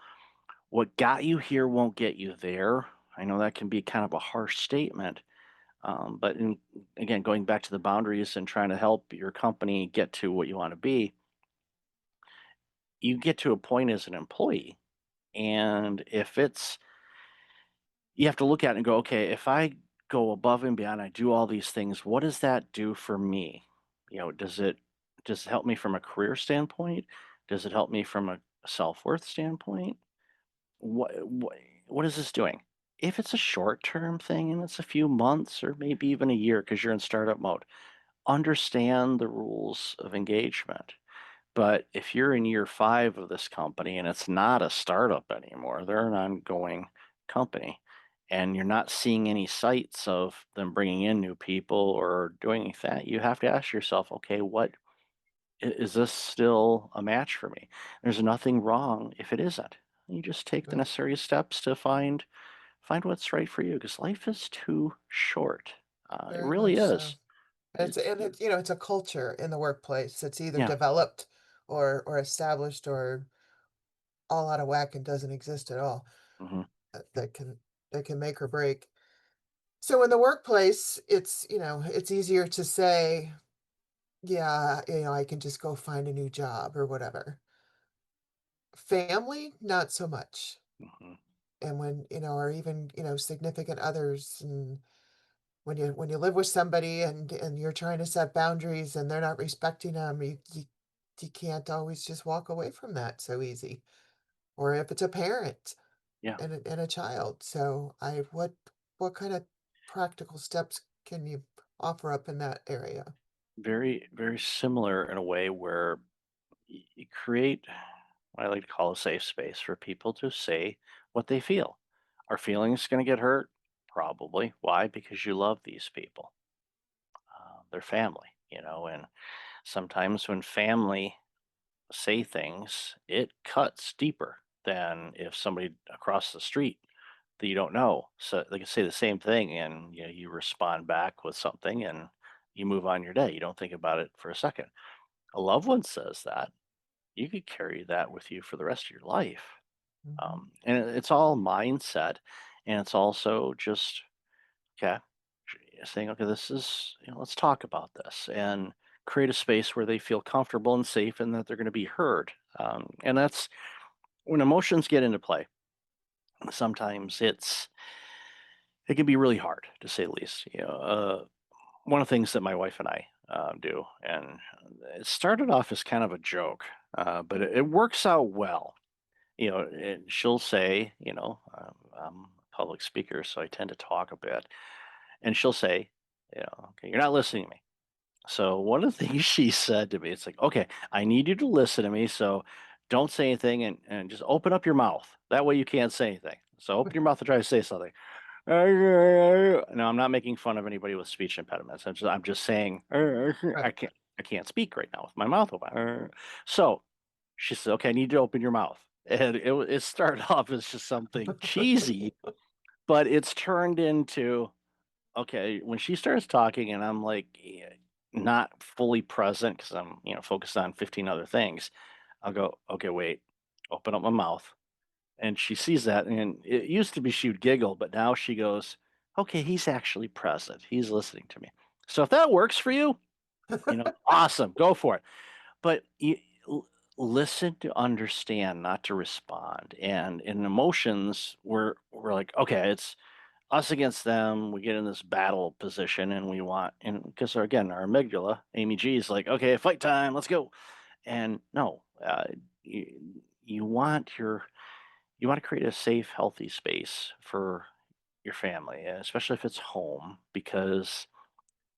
What got you here won't get you there. I know that can be kind of a harsh statement, again, going back to the boundaries and trying to help your company get to what you want to be, you get to a point as an employee, and if it's you have to look at it and go, okay, if I go above and beyond, I do all these things, what does that do for me? Does it help me from a career standpoint? Does it help me from a self-worth standpoint? What what is this doing? If it's a short-term thing and it's a few months or maybe even a year because you're in startup mode, understand the rules of engagement. But if you're in year 5 of this company and it's not a startup anymore, they're an ongoing company, and you're not seeing any sights of them bringing in new people or doing that, you have to ask yourself, okay, is this still a match for me? There's nothing wrong if it isn't. You just take the Right. necessary steps to find what's right for you because life is too short. It Very really much so. is. And it's, it's a culture in the workplace. It's either Yeah. developed or established or all out of whack and doesn't exist at all. Hmm. That can make or break. So in the workplace, it's easier to say, yeah, I can just go find a new job or whatever. Family, not so much. Hmm. And when, or even, significant others, and when you live with somebody and you're trying to set boundaries and they're not respecting them, you can't always just walk away from that so easy. Or if it's a parent Yeah. and a child. So what kind of practical steps can you offer up in that area? Very, very similar in a way where you create what I like to call a safe space for people to say what they feel. Are feelings going to get hurt? Probably. Why? Because you love these people. They're family, and sometimes when family say things, it cuts deeper than if somebody across the street that you don't know. So they can say the same thing and you respond back with something and you move on your day. You don't think about it for a second. A loved one says that, you could carry that with you for the rest of your life. Mhm, It's all mindset, and it's also just okay, saying, okay, this is let's talk about this and create a space where they feel comfortable and safe, and that they're going to be heard. And that's when emotions get into play. Sometimes it can be really hard to say the least. One of the things that my wife and I do, and it started off as kind of a joke, but it works out well. And she'll say, I'm a public speaker, so I tend to talk a bit, and she'll say, okay, you're not listening to me. So one of the things she said to me, it's like, okay, I need you to listen to me, so don't say anything and just open up your mouth. That way you can't say anything. So open your mouth and try to say something. No, I'm not making fun of anybody with speech impediments. I'm just saying right. I can't speak right now with my mouth open. So she said, "Okay, I need you to open your mouth." And it started off as just something cheesy, but it's turned into okay, when she starts talking and I'm like not fully present because I'm, focused on 15 other things, I'll go, okay, wait, open up my mouth. And she sees that. And it used to be she would giggle, but now she goes, okay, he's actually present. He's listening to me. So if that works for you, awesome, go for it. But listen to understand, not to respond. And in emotions, we're like, okay, it's us against them. We get in this battle position, and we want, and because again, our amygdala, Amy G, is like, okay, fight time, let's go. And no, you want you want to create a safe, healthy space for your family, especially if it's home, because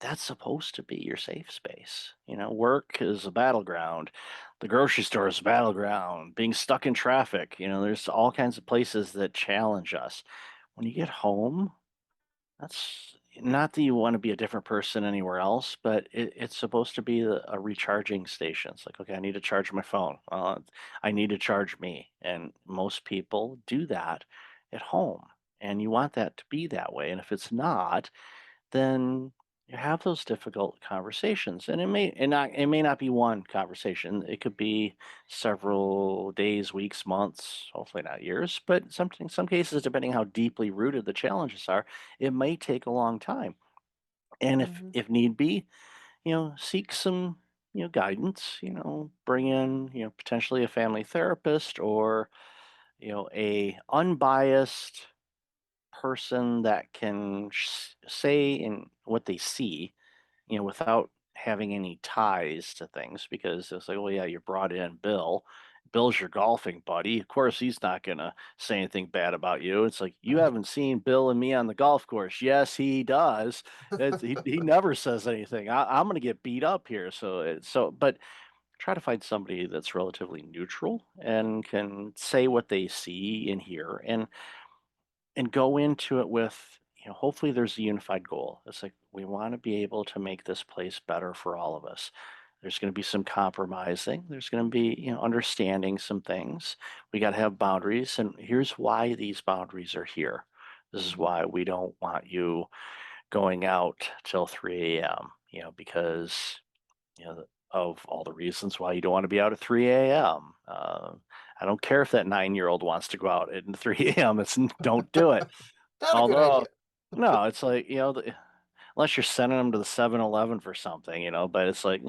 that's supposed to be your safe space. Work is a battleground. The grocery store is a battleground. Being stuck in traffic, there's all kinds of places that challenge us. When you get home, that's not that you want to be a different person anywhere else, but it's supposed to be a recharging station. It's like, okay, I need to charge my phone. I need to charge me. And most people do that at home. And you want that to be that way. And if it's not, then you have those difficult conversations, and it may not be one conversation. It could be several days, weeks, months, hopefully not years, but some cases, depending how deeply rooted the challenges are, it may take a long time. And if Mhm. if need be, seek some guidance, bring in, potentially a family therapist or, a unbiased person that can say in what they see, without having any ties to things because it's like, well, yeah, you brought in Bill. Bill's your golfing buddy. Of course, he's not going to say anything bad about you. It's like, you Right. haven't seen Bill and me on the golf course. Yes, he does. He never says anything. I'm going to get beat up here. But try to find somebody that's relatively neutral and can say what they see and hear and go into it with, hopefully there's a unified goal. It's like we want to be able to make this place better for all of us. There's going to be some compromising. There's going to be, understanding some things. We got to have boundaries, and here's why these boundaries are here. This is Mhm. why we don't want you going out till 3 a.m. Because of all the reasons why you don't want to be out at 3 a.m. I don't care if that 9-year-old wants to go out at 3 a.m. It's don't do it. Not a good Although, idea. no, it's like, unless you're sending them to the 7-Eleven for something, but it's like,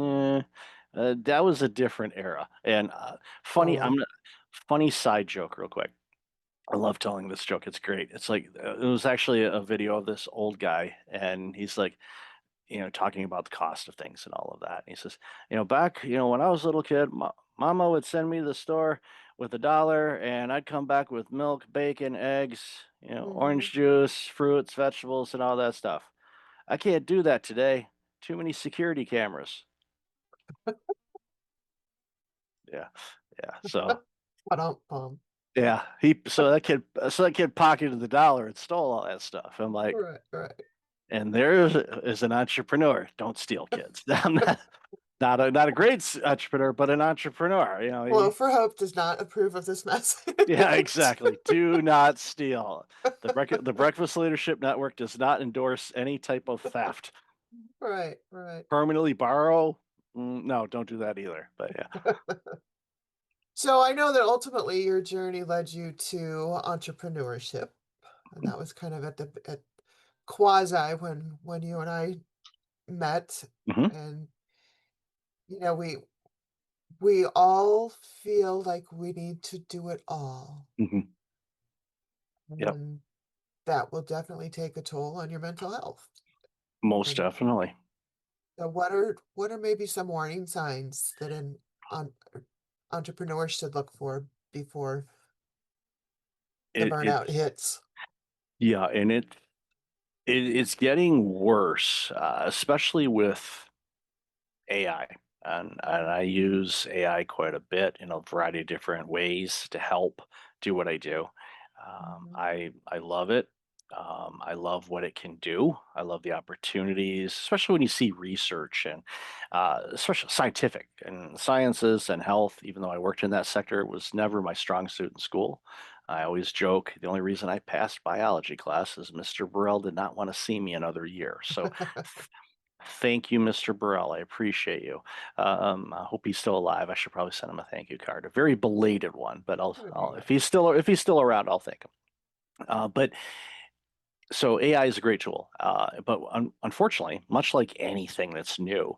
that was a different era. And funny, Totally. funny side joke, real quick. I love telling this joke. It's great. It's like it was actually a video of this old guy, and he's like, talking about the cost of things and all of that. And he says, back, when I was a little kid, Mama would send me to the store with $1, and I'd come back with milk, bacon, eggs, Mhm. orange juice, fruits, vegetables, and all that stuff. I can't do that today. Too many security cameras. Yeah, yeah. So Ba-dum-bum. yeah, so that kid pocketed the dollar and stole all that stuff. I'm like, Right, right. and there is an entrepreneur. Don't steal, kids. I'm not a great entrepreneur, but an entrepreneur. Hello for Hope does not approve of this Yeah, message. exactly. Do not steal. The Breakfast Leadership Network does not endorse any type of theft. Right, right. Permanently borrow? No, don't do that either. But yeah. So I know that ultimately your journey led you to entrepreneurship, and that was kind of at quasi when you and I met, Hmm. and you know we all feel like we need to do it all, Hmm. Yep. and that will definitely take a toll on your mental health. Most And definitely. so what are maybe some warning signs that an on, entrepreneur should look for before the burnout It's hits? yeah, and it's getting worse, especially with AI. And I use AI quite a bit in a variety of different ways to help do what I do. Mhm. I love it. I love what it can do. I love the opportunities, especially when you see research and especially scientific and sciences and health. Even though I worked in that sector, it was never my strong suit in school. I always joke the only reason I passed biology class is Mr. Burrell did not want to see me another year. So thank you, Mr. Burrell. I appreciate you. I hope he's still alive. I should probably send him a thank you card, a very belated one, but I'll Yeah. if he's still around, I'll thank him. But so AI is a great tool, but unfortunately, much like anything that's new,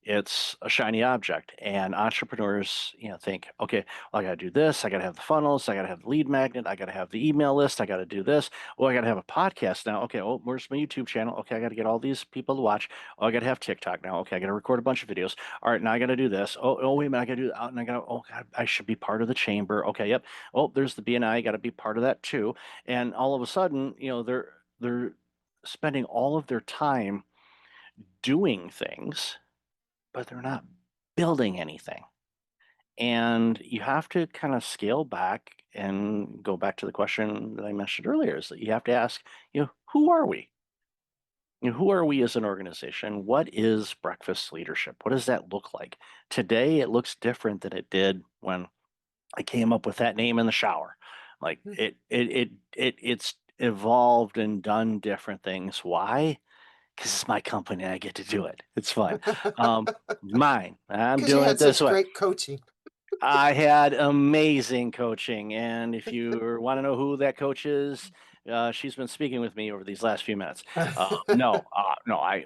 it's a shiny object, and entrepreneurs, think, okay, well, I got to do this, I got to have the funnels, I got to have the lead magnet, I got to have the email list, I got to do this. Oh, I got to have a podcast now. Okay, oh, where's my YouTube channel? Okay, I got to get all these people to watch. Oh, I got to have TikTok now. Okay, I got to record a bunch of videos. All right, now I got to do this. Oh, wait a minute, I got to do that, and I got, oh, God, I should be part of the chamber. Okay, yep. Oh, there's the BNI, got to be part of that too. And all of a sudden, they're spending all of their time doing things, but they're not building anything. And you have to kind of scale back and go back to the question that I mentioned earlier is that you have to ask, who are we? Who are we as an organization? What is breakfast leadership? What does that look like? Today, it looks different than it did when I came up with that name in the shower. Like it's evolved and done different things. Why? Because it's my company and I get to do it. It's fun. Mine. I'm Because you doing it had this such way. great coaching. I had amazing coaching, and if you want to know who that coach is, she's been speaking with me over these last few minutes. No, no,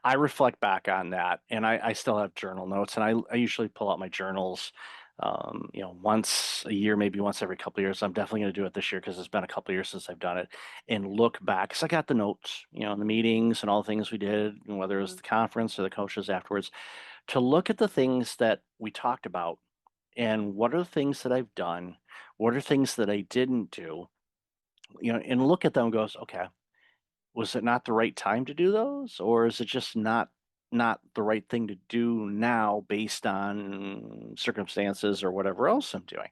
I reflect back on that, and I still have journal notes, and I usually pull out my journals, once a year, maybe once every couple of years. I'm definitely going to do it this year because it's been a couple of years since I've done it, and look back because I got the notes, the meetings and all the things we did, and whether it was Mhm. the conference or the coaches afterwards, to look at the things that we talked about and what are the things that I've done, what are things that I didn't do, and look at them and goes, okay, was it not the right time to do those, or is it just not the right thing to do now based on circumstances or whatever else I'm doing?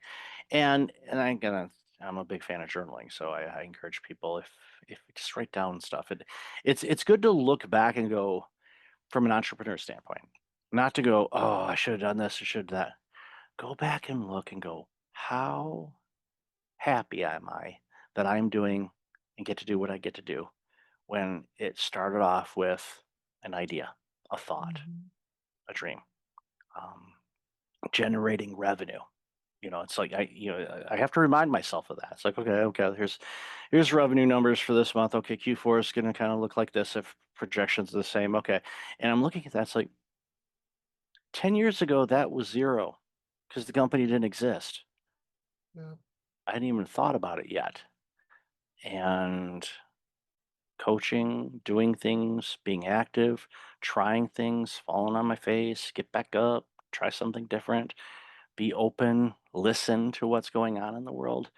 And I'm a big fan of journaling, so I encourage people if you just write down stuff. It's good to look back and go from an entrepreneur standpoint, not to go, oh, I should have done this, I should have that. Go back and look and go, how happy am I that I'm doing and get to do what I get to do when it started off with an idea, a thought, Mhm. a dream, um, generating revenue. It's like I have to remind myself of that. It's like, okay, here's revenue numbers for this month. Okay, Q4 is going to kind of look like this if projections are the same. Okay, and I'm looking at that. It's like 10 years ago that was zero because the company didn't exist. Yeah. I hadn't even thought about it yet, and coaching, doing things, being active, trying things, falling on my face, get back up, try something different, be open, listen to what's going on in the world.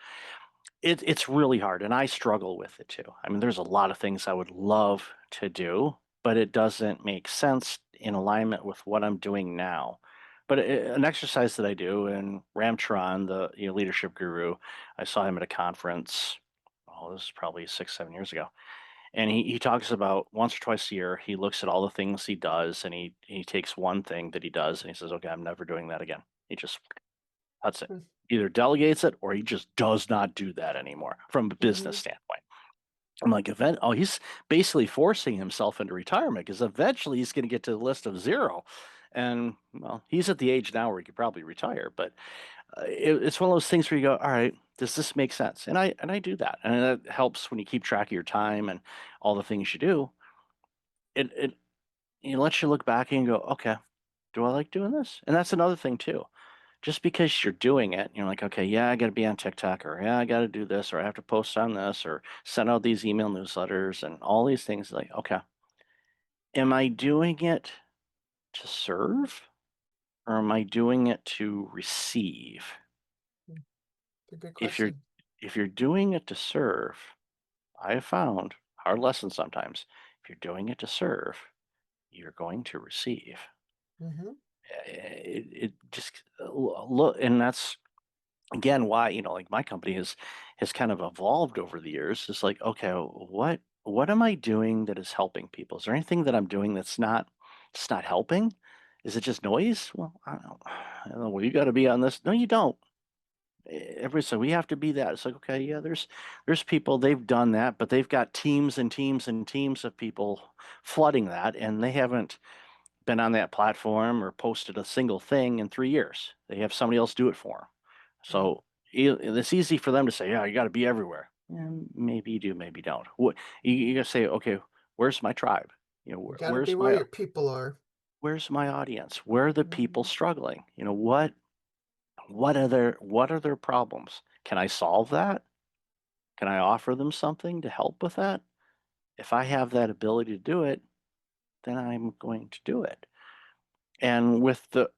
It's really hard, and I struggle with it too. I mean, there's a lot of things I would love to do, but it doesn't make sense in alignment with what I'm doing now. But an exercise that I do, and Ramcharan, the leadership guru, I saw him at a conference. Oh, this is probably 6, 7 years ago, and he talks about once or twice a year, he looks at all the things he does and he takes one thing that he does and he says, okay, I'm never doing that again. He just cuts it. Mm. Either delegates it or he just does not do that anymore from a business Mhm. standpoint. I'm like, he's basically forcing himself into retirement because eventually he's going to get to the list of zero. And well, he's at the age now where he could probably retire, but it's one of those things where you go, all right, does this make sense? And I do that, and that helps when you keep track of your time and all the things you do. It lets you look back and go, okay, do I like doing this? And that's another thing too. Just because you're doing it, you're like, okay, yeah, I got to be on TikTok, or yeah, I got to do this, or I have to post on this, or send out these email newsletters, and all these things. Like, okay, am I doing it to serve, or am I doing it to receive? Mm. A good If you're question. if you're doing it to serve, I have found hard lesson sometimes. If you're doing it to serve, you're going to receive. Mhm. It just look, and that's again why like my company has kind of evolved over the years. It's like, okay, what am I doing that is helping people? Is there anything that I'm doing that's not helping? Is it just noise? Well, I don't know. I don't know. Well, you got to be on this. No, you don't. Everybody said we have to be that. It's like, okay, yeah, there's people they've done that, but they've got teams and teams and teams of people flooding that, and they haven't been on that platform or posted a single thing in 3 years. They have somebody else do it for them. Yeah. So it's easy for them to say, yeah, you got to be everywhere. And maybe you do, maybe you don't. What you got to say, okay, where's my tribe? You gotta be where your people are. Where's my audience? Where are the people Mhm. struggling? What are their problems? Can I solve that? Can I offer them something to help with that? If I have that ability to do it, then I'm going to do it. And with the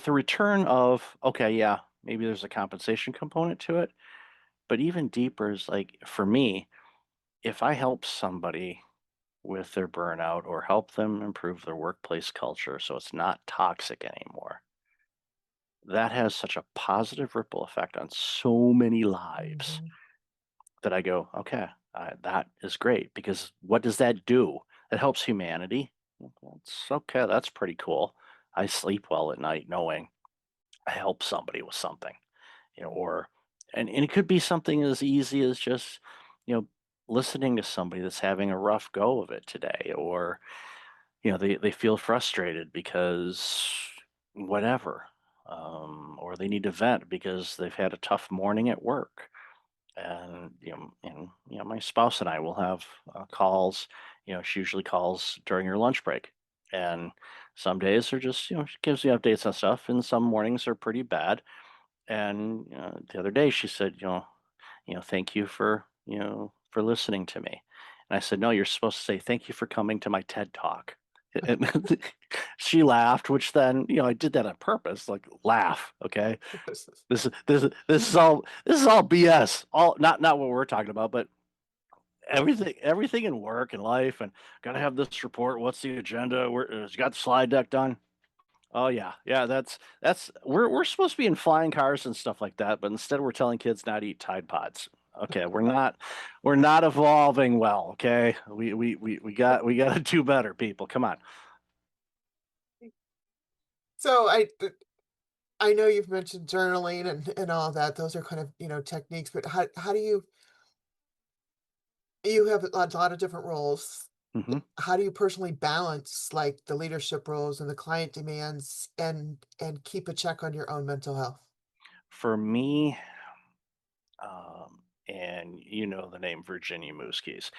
return of, okay, yeah, maybe there's a compensation component to it, but even deeper is like for me, if I help somebody with their burnout or help them improve their workplace culture so it's not toxic anymore, that has such a positive ripple effect on so many lives Mhm. that I go, okay, that is great because what does that do? It helps humanity. Well, it's okay. That's pretty cool. I sleep well at night knowing I help somebody with something, or and it could be something as easy as just, you know, listening to somebody that's having a rough go of it today, or they feel frustrated because whatever, or they need to vent because they've had a tough morning at work. And my spouse and I will have calls. She usually calls during her lunch break, and some days are just she gives me updates on stuff, and some mornings are pretty bad. And the other day she said, thank you for for listening to me. And I said, no, you're supposed to say thank you for coming to my TED talk. And she laughed, which then I did that on purpose, like laugh, okay. This is all BS. All not what we're talking about, but everything in work and life, and gotta have this report. What's the agenda? You got the slide deck done? Oh yeah, yeah. That's we're supposed to be in flying cars and stuff like that, but instead we're telling kids not to eat Tide Pods. Okay, we're not evolving well. Okay, we got to do better, people. Come on. So I know you've mentioned journaling and all that. Those are kind of, techniques, but how do you have a lot of different roles. hmm How do you personally balance like the leadership roles and the client demands and keep a check on your own mental health? For me, and the name Virginia Mooskies.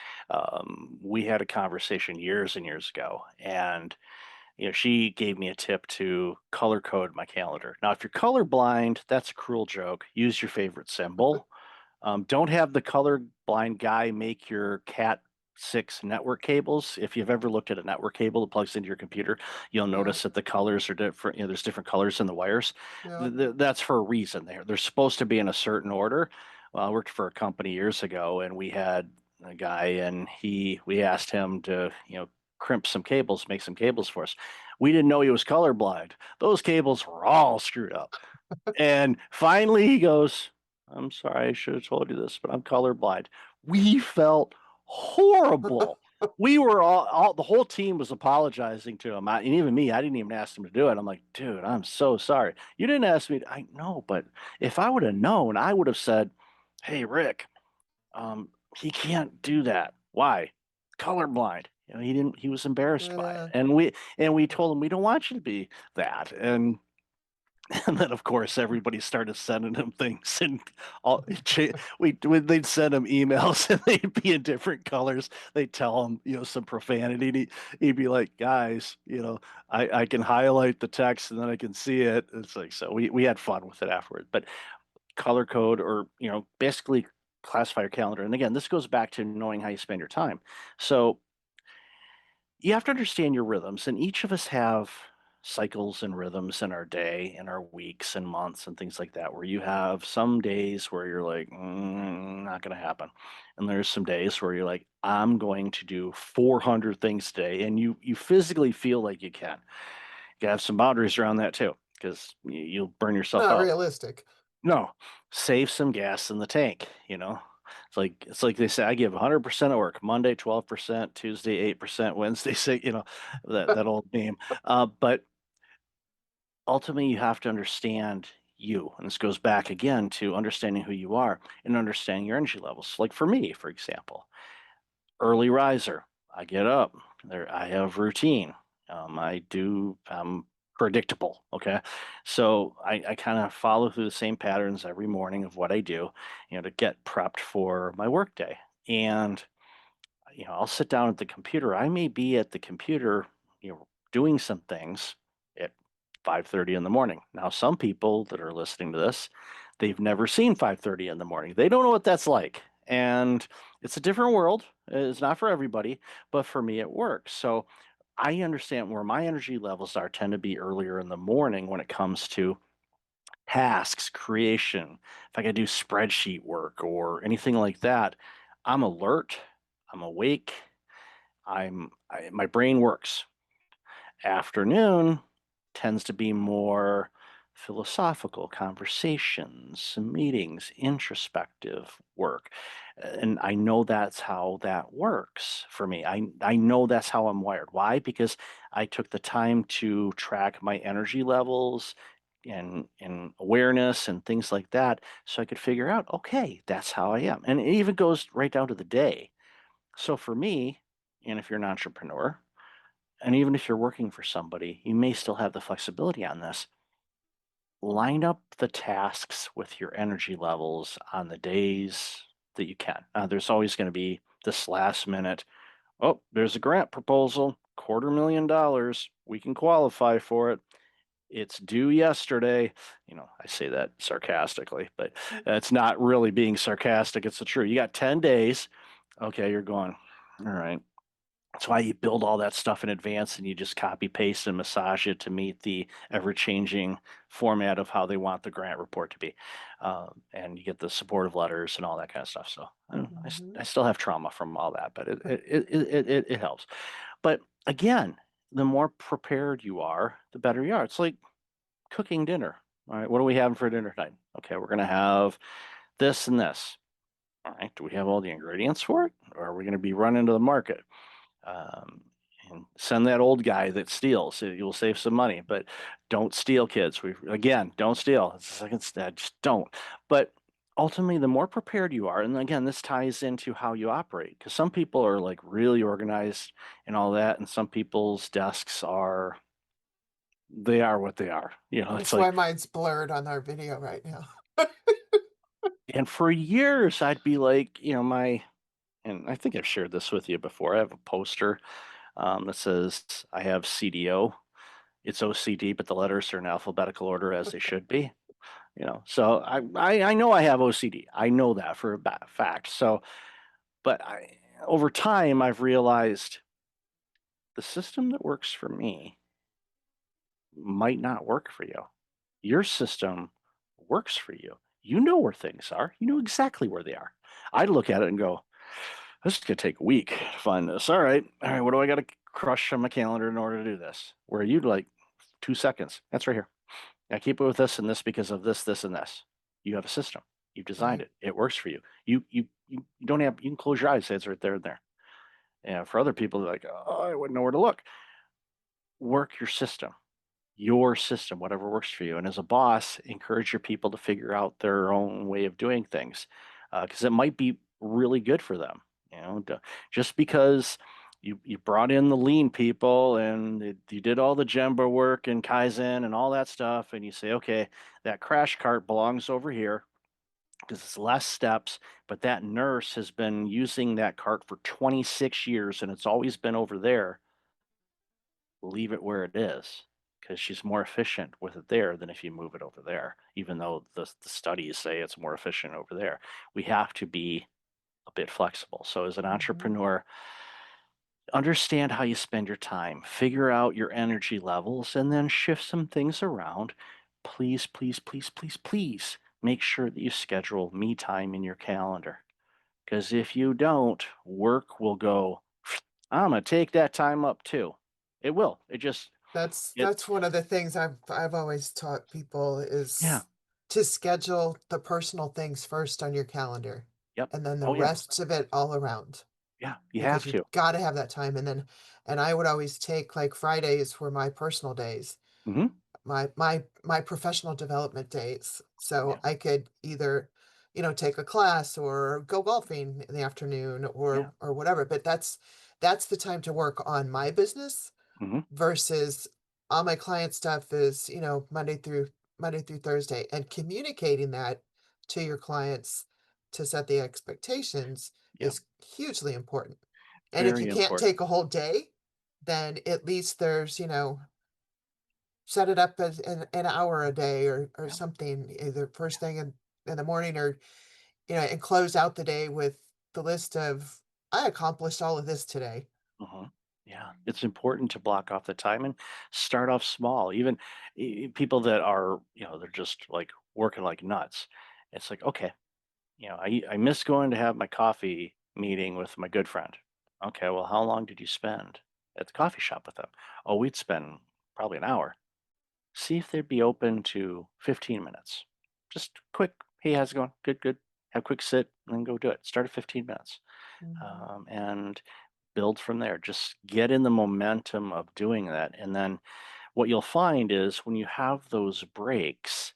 We had a conversation years and years ago, and she gave me a tip to color code my calendar. Now, if you're colorblind, that's a cruel joke. Use your favorite symbol. Don't have the colorblind guy make your Cat 6 network cables. If you've ever looked at a network cable that plugs into your computer, you'll Yeah, notice that the colors are different. There's different colors in the wires. yeah. That's for a reason. They're supposed to be in a certain order. Well, I worked for a company years ago, and we had a guy, and we asked him to crimp some cables, make some cables for us. We didn't know he was colorblind. Those cables were all screwed up. And finally he goes, I'm sorry, I should have told you this, but I'm colorblind. We felt horrible. We were the whole team was apologizing to him. And even me, I didn't even ask him to do it. I'm like, dude, I'm so sorry. You didn't ask me. I know, but if I would have known, I would have said, hey, Rick, he can't do that. Why? Colorblind. He was embarrassed by it. Yeah. And we told him we don't want you to be that. And then, of course, everybody started sending him things, and all they'd send him emails, and they'd be in different colors. They'd tell him, some profanity. And he'd be like, "Guys, I can highlight the text, and then I can see it." It's like so. We had fun with it afterward. But color code, or basically classify your calendar. And again, this goes back to knowing how you spend your time. So you have to understand your rhythms, and each of us have cycles and rhythms in our day and our weeks and months and things like that, where you have some days where you're like, not going to happen, and there's some days where you're like, I'm going to do 400 things today, and you physically feel like you can. You have some boundaries around that too, because you'll burn yourself Not out. realistic. No, save some gas in the tank, It's like they say, I give 100% at work, Monday 12%, Tuesday 8%, Wednesday 6, that old meme. But ultimately you have to understand you. And this goes back again to understanding who you are and understanding your energy levels. Like for me, for example, early riser. I get up. I have routine. I'm predictable. Okay. So I kind of follow through the same patterns every morning of what I do, to get prepped for my workday. And I'll sit down at the computer. I may be at the computer, doing some things at 5:30 in the morning. Now, some people that are listening to this, they've never seen 5:30 in the morning. They don't know what that's like. And it's a different world. It's not for everybody, but for me, it works. So I understand where my energy levels are tend to be earlier in the morning when it comes to tasks, creation. If I got to do spreadsheet work or anything like that, I'm alert, I'm awake, my brain works. Afternoon tends to be more philosophical conversations, meetings, introspective work. And I know that's how that works for me. I know that's how I'm wired. Why? Because I took the time to track my energy levels and awareness and things like that so I could figure out, okay, that's how I am. And it even goes right down to the day. So for me, and if you're an entrepreneur, and even if you're working for somebody, you may still have the flexibility on this. line up the tasks with your energy levels on the days that you can. There's always going to be this last minute, oh, there's a grant proposal, $250,000. We can qualify for it. It's due yesterday. I say that sarcastically, but it's not really being sarcastic. It's the truth. You got 10 days. Okay, you're going, all right. That's why you build all that stuff in advance and you just copy paste and massage it to meet the ever changing format of how they want the grant report to be. And you get the supportive letters and all that kind of stuff. So Mhm. I still have trauma from all that, but it helps. But again, the more prepared you are, the better you are. It's like cooking dinner. All right, what are we having for dinner tonight? Okay, we're going to have this and this. All right, do we have all the ingredients for it? Or are we going to be running to the market? um, and send that old guy that steals. You'll save some money, but don't steal, kids. We again, don't steal. It's the second step. Just don't. But ultimately, the more prepared you are, and again, this ties into how you operate, because some people are like really organized and all that, and some people's desks are they are what they are. It's That's why like, mine's blurred on our video right now. and for years, I'd be like, and I think I've shared this with you before. I have a poster that says I have CDO. It's OCD, but the letters are in alphabetical order as they should be. So I know I have OCD. I know that for a fact. So, but over time I've realized the system that works for me might not work for you. Your system works for you. You know where things are. You know exactly where they are. I look at it and go, this is gonna take a week to find this. All right. What do I got to crush on my calendar in order to do this? Where you'd like 2 seconds. That's right here. I keep it with this and this because of this, this, and this. You have a system. You've designed Right. it. It works for you. You don't have. You can close your eyes. Say it's right there and there. And for other people, they're like, oh, I wouldn't know where to look. Work your system, whatever works for you. And as a boss, encourage your people to figure out their own way of doing things, because it might be really good for them. Just because you brought in the lean people and you did all the Gemba work and Kaizen and all that stuff, and you say, okay, that crash cart belongs over here because it's less steps, but that nurse has been using that cart for 26 years and it's always been over there. Leave it where it is because she's more efficient with it there than if you move it over there, even though the studies say it's more efficient over there. We have to be a bit flexible. So, as an Mhm. entrepreneur, understand how you spend your time, figure out your energy levels, and then shift some things around. Please, please, please, please, please make sure that you schedule me time in your calendar. Because if you don't, work will go, I'm going to take that time up too. It will. It, That's one of the things I've always taught people yeah, is to schedule the personal things first on your calendar, yep. and then the Oh, yeah. rest of it all around, Yeah, you because have you've to. gotta have that time, and I would always take, like, Fridays were my personal days, Hmm. my professional development days, so Yeah, I could either, take a class or go golfing in the afternoon yeah. or whatever, but that's the time to work on my business Hmm. versus all my client stuff is, Monday through Thursday, and communicating that to your clients to set the expectations Yeah, is hugely important. And if you very can't important. take a whole day, then at least there's, set it up as an hour a day or Yeah. something, either first thing in the morning or, and close out the day with the list of I accomplished all of this today. Hmm. Yeah, it's important to block off the time and start off small. Even people that are, they're just like working like nuts. It's like, okay, I miss going to have my coffee meeting with my good friend. Okay, well, how long did you spend at the coffee shop with them? Oh, we'd spend probably an hour. See if they'd be open to 15 minutes. Just quick, hey, how's it going? Good, good. Have a quick sit and then go do it. Start at 15 minutes, Mhm. and build from there. Just get in the momentum of doing that. And then what you'll find is when you have those breaks,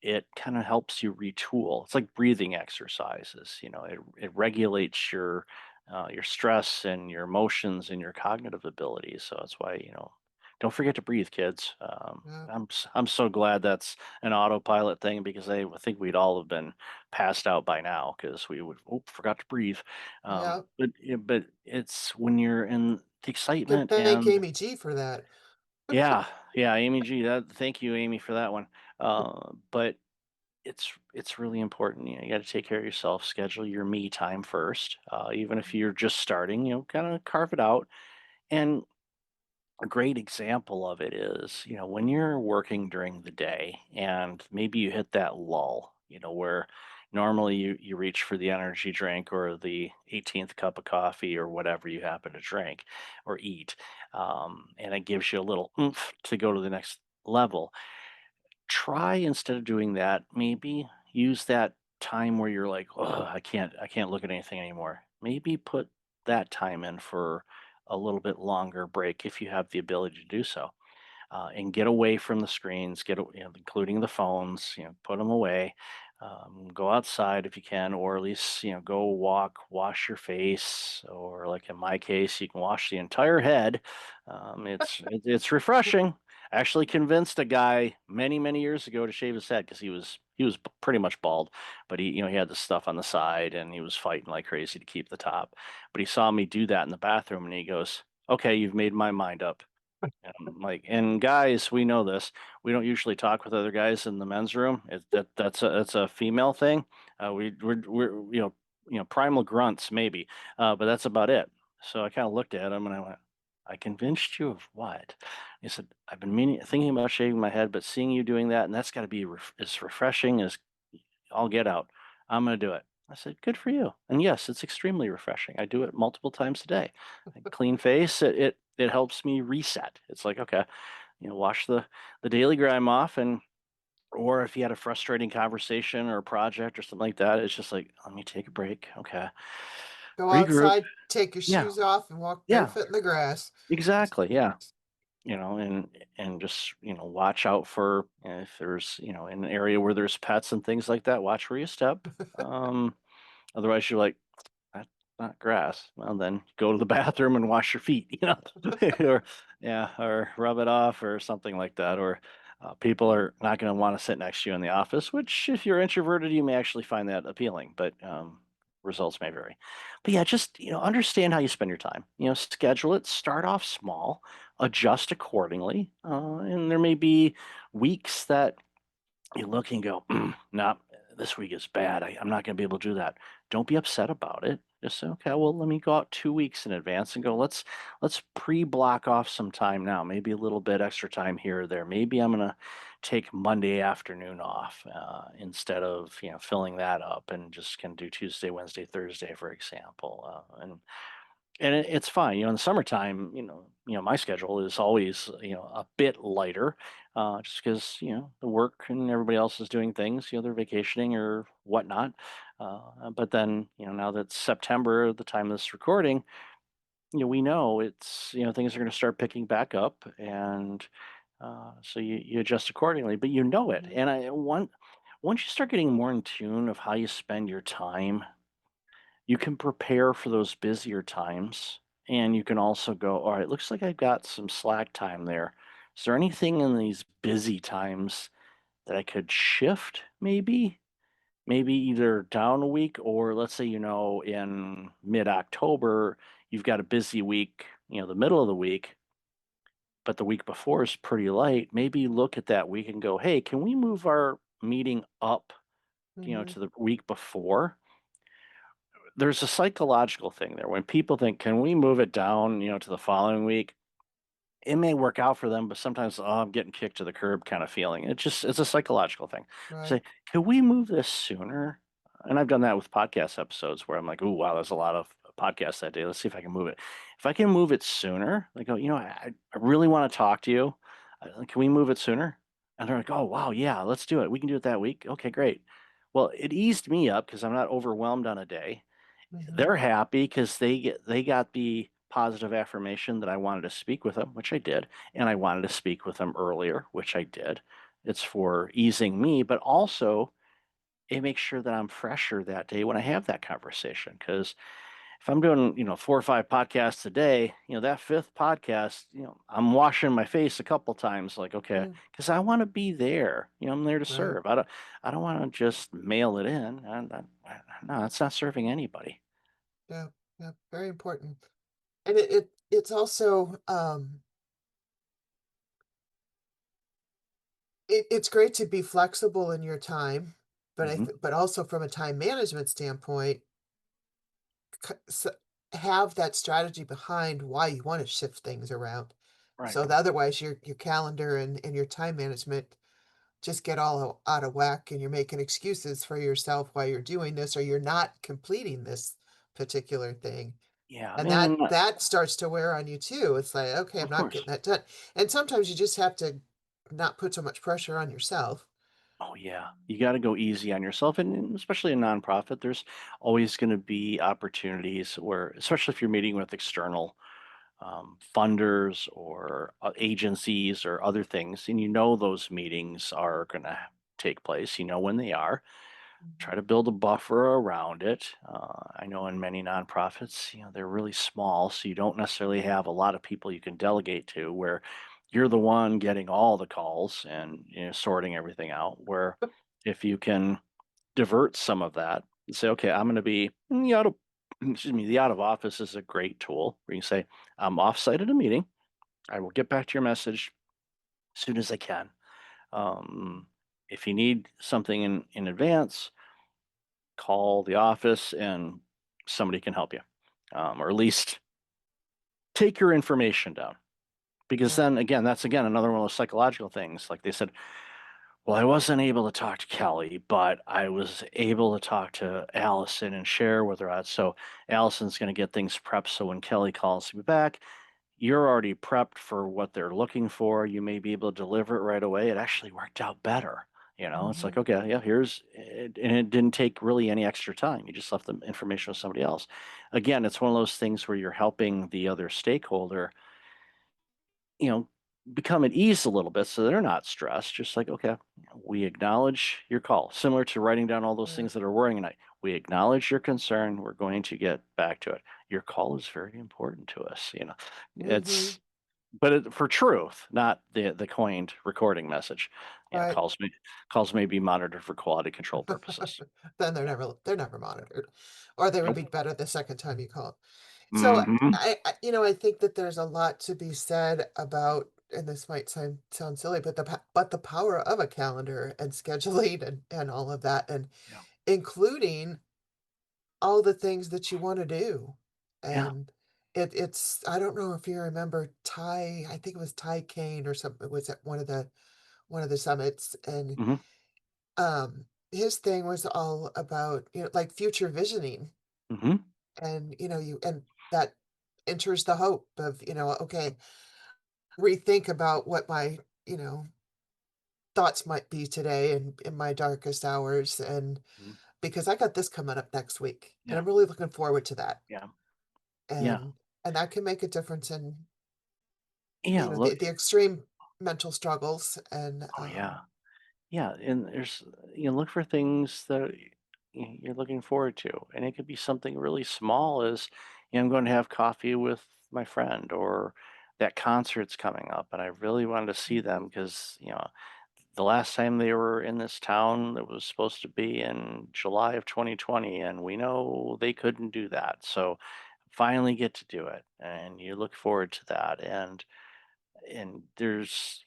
it kind of helps you retool. It's like breathing exercises. It regulates your stress and your emotions and your cognitive abilities. So that's why don't forget to breathe, kids. Yeah. I'm so glad that's an autopilot thing because I would think we'd all have been passed out by now because we would forgot to breathe. Yeah. But it's when you're in the Can excitement thank and Amy G for that. yeah, yeah, Amy G. That thank you, Amy, for that one. But it's really important. You got to take care of yourself. Schedule your me time first. Even if you're just starting, kind of carve it out. And a great example of it is, when you're working during the day and maybe you hit that lull, where normally you reach for the energy drink or the 18th cup of coffee or whatever you happen to drink or eat. And it gives you a little oomph to go to the next level. Try instead of doing that, maybe use that time where you're like, oh, I can't look at anything anymore. Maybe put that time in for a little bit longer break if you have the ability to do so, and get away from the screens, including the phones, put them away. Go outside if you can, or at least, go walk, wash your face, or like in my case, you can wash the entire head. It's refreshing. Actually, convinced a guy many many years ago to shave his head because he was pretty much bald, but he had the stuff on the side and he was fighting like crazy to keep the top. But he saw me do that in the bathroom and he goes, "Okay, you've made my mind up." And guys, we know this. We don't usually talk with other guys in the men's room. That's a female thing. We're primal grunts maybe, but that's about it. So I kind of looked at him and I went, "I convinced you of what?" He said, "I've been thinking about shaving my head, but seeing you doing that, and that's got to be as refreshing as all get out. I'm going to do it." I said, "Good for you." And yes, it's extremely refreshing. I do it multiple times a day. Clean face, it helps me reset. It's like, okay, wash the daily grime off, and or if you had a frustrating conversation or a project or something like that, it's just like, let me take a break. Okay. Go Regroup. outside, take your Yeah. shoes off, and walk Yeah. barefoot in the grass. Exactly. Yeah. And just, watch out for if there's, in an area where there's pets and things like that, watch where you step. Otherwise you're like, "That's not grass." Well, then go to the bathroom and wash your feet, or yeah, or rub it off or something like that. Or people are not going to want to sit next to you in the office, which if you're introverted, you may actually find that appealing, but results may vary. But yeah, just, understand how you spend your time. Schedule it, start off small, adjust accordingly. And there may be weeks that you look and go, "No, this week is bad. I'm not going to be able to do that." Don't be upset about it. Just say, "Okay, well, let me go out 2 weeks in advance and go. Let's pre-block off some time now. Maybe a little bit extra time here or there. Maybe I'm going to take Monday afternoon off instead of filling that up and just can do Tuesday, Wednesday, Thursday, for example." It's fine. In the summertime, my schedule is always, a bit lighter, just because, the work and everybody else is doing things, they're vacationing or whatnot. But then, now that it's September, the time of this recording, we know it's, things are going to start picking back up, and so you adjust accordingly. But you know it, Mhm. and once you start getting more in tune of how you spend your time, you can prepare for those busier times, and you can also go, all right, looks like I've got some slack time there. Is there anything in these busy times that I could shift maybe? Maybe either down a week, or let's say, in mid-October, you've got a busy week, the middle of the week, but the week before is pretty light. Maybe look at that week and go, hey, can we move our meeting up, Mhm. to the week before? There's a psychological thing there. When people think, "Can we move it down, to the following week?" It may work out for them, but sometimes, "Oh, I'm getting kicked to the curb," kind of feeling. It's a psychological thing. Say, Right. "Can we move this sooner?" And I've done that with podcast episodes where I'm like, "Oh, wow, there's a lot of podcasts that day. Let's see if I can move it." If I can move it sooner, they go, I really want to talk to you. Can we move it sooner?" And they're like, "Oh, wow, yeah, let's do it. We can do it that week." Okay, great. Well, it eased me up because I'm not overwhelmed on a day. Mhm. They're happy because they got the positive affirmation that I wanted to speak with them, which I did, and I wanted to speak with them earlier, which I did. It's for easing me, but also it makes sure that I'm fresher that day when I have that conversation. Because if I'm doing, 4 or 5 podcasts a day, that 5th podcast, I'm washing my face a couple times like, okay, Mm, because I want to be there. I'm there to right. serve. I don't want to just mail it in. No, that's not serving anybody. Yeah. Yeah. Very important. And it's also it's great to be flexible in your time, but Hmm. but also from a time management standpoint, so have that strategy behind why you want to shift things around. Right. So that otherwise your calendar and your time management just get all out of whack and you're making excuses for yourself why you're doing this or you're not completing this particular thing. Yeah. And And that starts to wear on you too. It's like, okay, I'm of not course. getting that done. And sometimes you just have to not put so much pressure on yourself. Oh yeah, you got to go easy on yourself, and especially a nonprofit. There's always going to be opportunities where, especially if you're meeting with external funders or agencies or other things, and those meetings are going to take place. You know when they are. Mhm. Try to build a buffer around it. I know in many nonprofits, they're really small, so you don't necessarily have a lot of people you can delegate to. Where you're the one getting all the calls and sorting everything out. Where if you can divert some of that and say, okay, I'm going to be in the out of excuse me, the out of office is a great tool where you can say, I'm offsite at a meeting. I will get back to your message as soon as I can. Um, if you need something in advance, call the office and somebody can help you, or at least take your information down. Because Yeah. then again, that's again another one of those psychological things. Like they said, well, I wasn't able to talk to Kelly, but I was able to talk to Allison and share with her. So Allison's going to get things prepped. So when Kelly calls me back, you're already prepped for what they're looking for. You may be able to deliver it right away. It actually worked out better. It's Mhm. like, okay, yeah, here's it. And it didn't take really any extra time. You just left the information with somebody else. Again, it's one of those things where you're helping the other stakeholder you know, become at ease a little bit so they're not stressed. Just like, okay, we acknowledge your call, similar to writing down all those Right. things that are worrying tonight. We acknowledge your concern. We're going to get back to it. Your call is very important to us. Mhm. It's, but for truth, not the coined recording message. Right. Calls may be monitored for quality control purposes. Then Yeah. they're never monitored, or they would Nope. be better the second time you call. So, Hmm. I think that there's a lot to be said about and this might sound silly, but the power of a calendar and scheduling and all of that, and Yeah. including all the things that you wanna do. Yeah. And it's I don't know if you remember I think it was Ty Kane or something was at one of the summits, and, Hmm. his thing was all about, like, future visioning. Hmm. And, you and that enters the hope of, okay, rethink about what my, you know, thoughts might be today and in my darkest hours. And because I got this coming up next week, and Yeah. I'm really looking forward to that. Yeah. Yeah. And that can make a difference in, Yeah. Look. the extreme mental struggles and, Oh yeah. Yeah, and look for things that you're looking forward to, and it could be something really small as I'm going to have coffee with my friend, or that concert's coming up, and I really wanted to see them because the last time they were in this town that was supposed to be in July of 2020, and we know they couldn't do that, so finally get to do it, and you look forward to that, and there's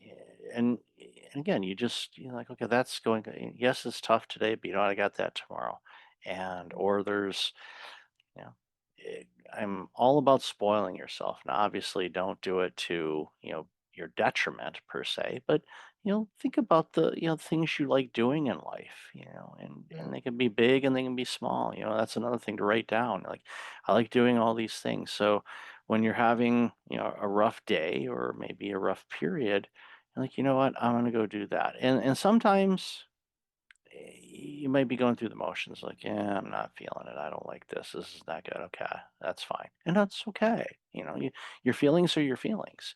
and again you just like, okay, that's going, yes, it's tough today, but I got that tomorrow. And or there's you know eh, I'm all about spoiling yourself. Now obviously don't do it to your detriment per se, but think about the things you like doing in life, yeah, and they can be big and they can be small. That's another thing to write down. Like, I like doing all these things. So when you're having a rough day or maybe a rough period, you're like, you know what, I'm going to go do that. And sometimes you might be going through the motions like, yeah, I'm not feeling it. I don't like this. This is not good. Okay, that's fine. And that's okay. Your feelings are your feelings.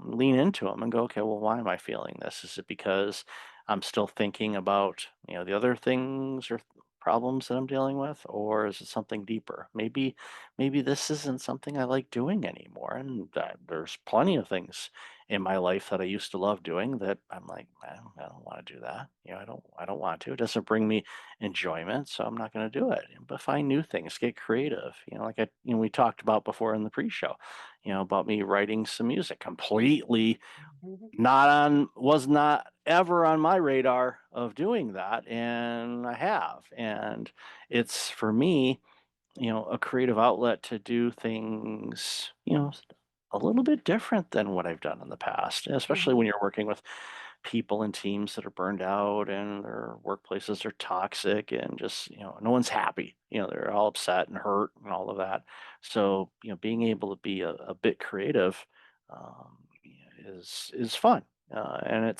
Lean into them and go, okay, well, why am I feeling this? Is it because I'm still thinking about, the other things or problems that I'm dealing with? Or is it something deeper? maybe this isn't something I like doing anymore. And there's plenty of things in my life that I used to love doing that I'm like, I don't want to do that. I don't want to. It doesn't bring me enjoyment, so I'm not going to do it. But find new things, get creative. We talked about before in the pre-show, about me writing some music completely Mhm. was not ever on my radar of doing that, and I have. And it's for me, a creative outlet to do things, a little bit different than what I've done in the past, especially Mhm. when you're working with people and teams that are burned out and their workplaces are toxic and just, no one's happy. They're all upset and hurt and all of that. So, being able to be a bit creative is fun. And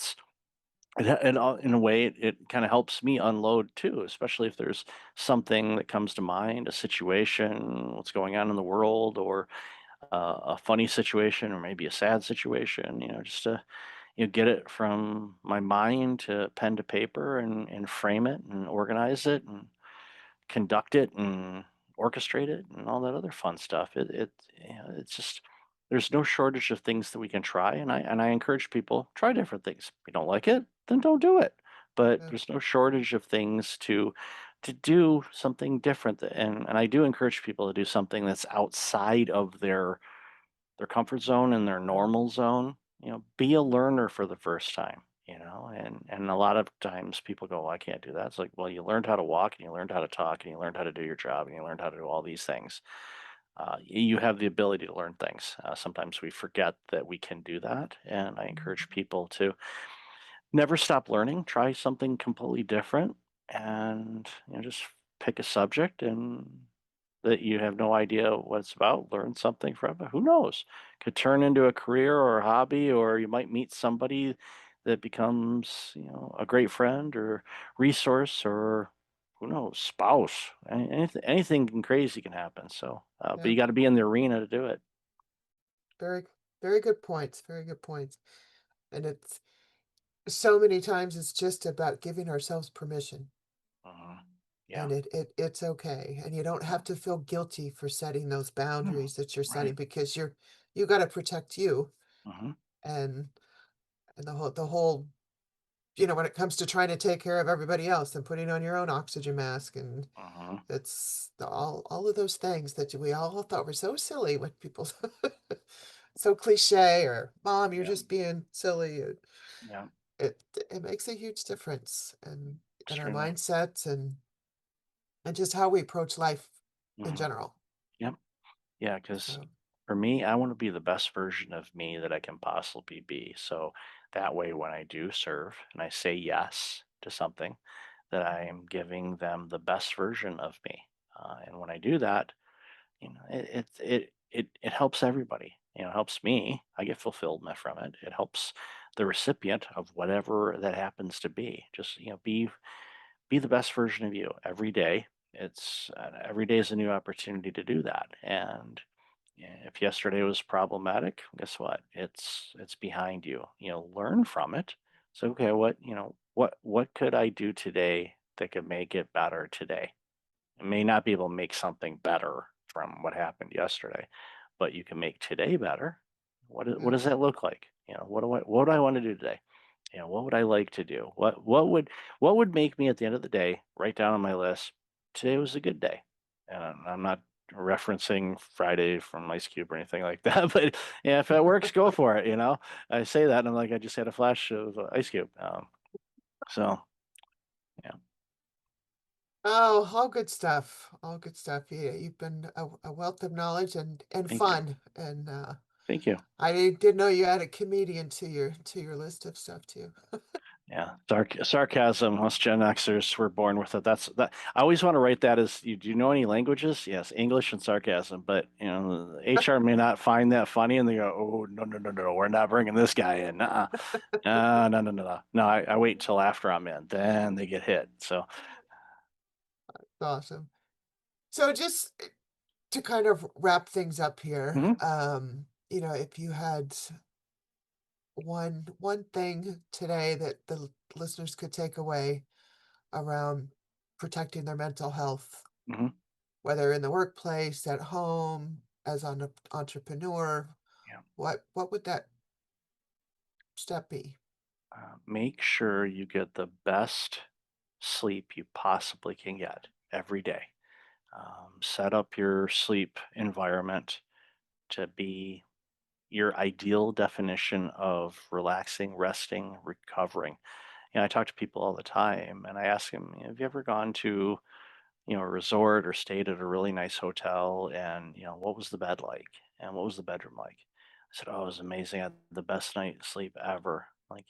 in a way, it kind of helps me unload too, especially if there's something that comes to mind, a situation, what's going on in the world, or a funny situation, or maybe a sad situation. Just to get it from my mind to pen to paper and frame it and organize it and conduct it and orchestrate it and all that other fun stuff. It's just there's no shortage of things that we can try, and I encourage people try different things. If you don't like it, then don't do it. But Yeah. there's no shortage of things to do something different, and I do encourage people to do something that's outside of their comfort zone and their Yeah. normal zone. Be a learner for the first time. And a lot of times people go, well, I can't do that. It's like, well, you learned how to walk and you learned how to talk and you learned how to do your job and you learned how to do all these things. You have the ability to learn things. Sometimes we forget that we can do that. And I encourage Mhm. people to never stop learning, try something completely different, and just pick a subject and that you have no idea what it's about, learn something from it. Who knows? Could turn into a career or a hobby, or you might meet somebody that becomes, a great friend or resource, or who knows, spouse. Anything crazy can happen. So, but Yeah. you got to be in the arena to do it. Very, very good points. Very good points. And it's so many times it's just about giving ourselves permission. uh Yeah. And it's okay. And you don't Yeah. have to feel guilty for setting those No. boundaries that you're setting Right. because you got to protect you Hmm. and the whole when it comes to trying to take care of everybody else and putting on your own oxygen mask and Hmm. it's all of those things that we all thought were so silly when people so cliche or mom you're Yeah. just being silly. Yeah. It makes a huge difference in our Extremely. mindsets and just how we approach life in Hmm. general. Yep. Yeah, because So, for me, I want to be the best version of me that I can possibly be. So that way, when I do serve and I say yes to something, that I am giving them the best version of me. And when I do that, it helps everybody. It helps me. I get fulfillment from it. It helps the recipient of whatever that happens to be. Just be the best version of you every day. Every day is a new opportunity to do that. And yeah, if yesterday was problematic, guess what? It's behind you. Learn from it. So okay, what could I do today that could make it better today? I may not be able to make something better from what happened yesterday, but you can make today better. What yeah, does that look like? What do I want to do today? What would I like to do? What would make me at the end of the day write down on my list, today was a good day. And I'm not referencing Friday from Ice Cube or anything like that, but yeah, if it works, go for it. I say that and I'm like, I just had a flash of Ice Cube. So yeah, oh, all good stuff, all good stuff. Yeah, you've been a wealth of knowledge and thank you. fun and Thank you. I didn't know you had a comedian to your list of stuff too. Yeah, sarcasm. Us Gen Xers were born with it. That's that. I always want to write that as you. Do you know any languages? Yes, English and sarcasm. But HR may not find that funny, and they go, "Oh no, no, no, no, we're not bringing this guy in." No, no, no, no. No, I wait until after I'm in, then they get hit. So, Awesome. So just to kind of wrap things up here, mhm, if you had one thing today that the listeners could take away around protecting their mental health, mhm. whether in the workplace, at home, as an entrepreneur, Yeah. what would that step be? Make sure you get the best sleep you possibly can get every day. Set up your sleep environment to be your ideal definition of relaxing, resting, recovering. I talk to people all the time and I ask them, have you ever gone to, a resort or stayed at a really nice hotel and, what was the bed like? And what was the bedroom like? I said, oh, it was amazing. I had the best night's sleep ever. Like,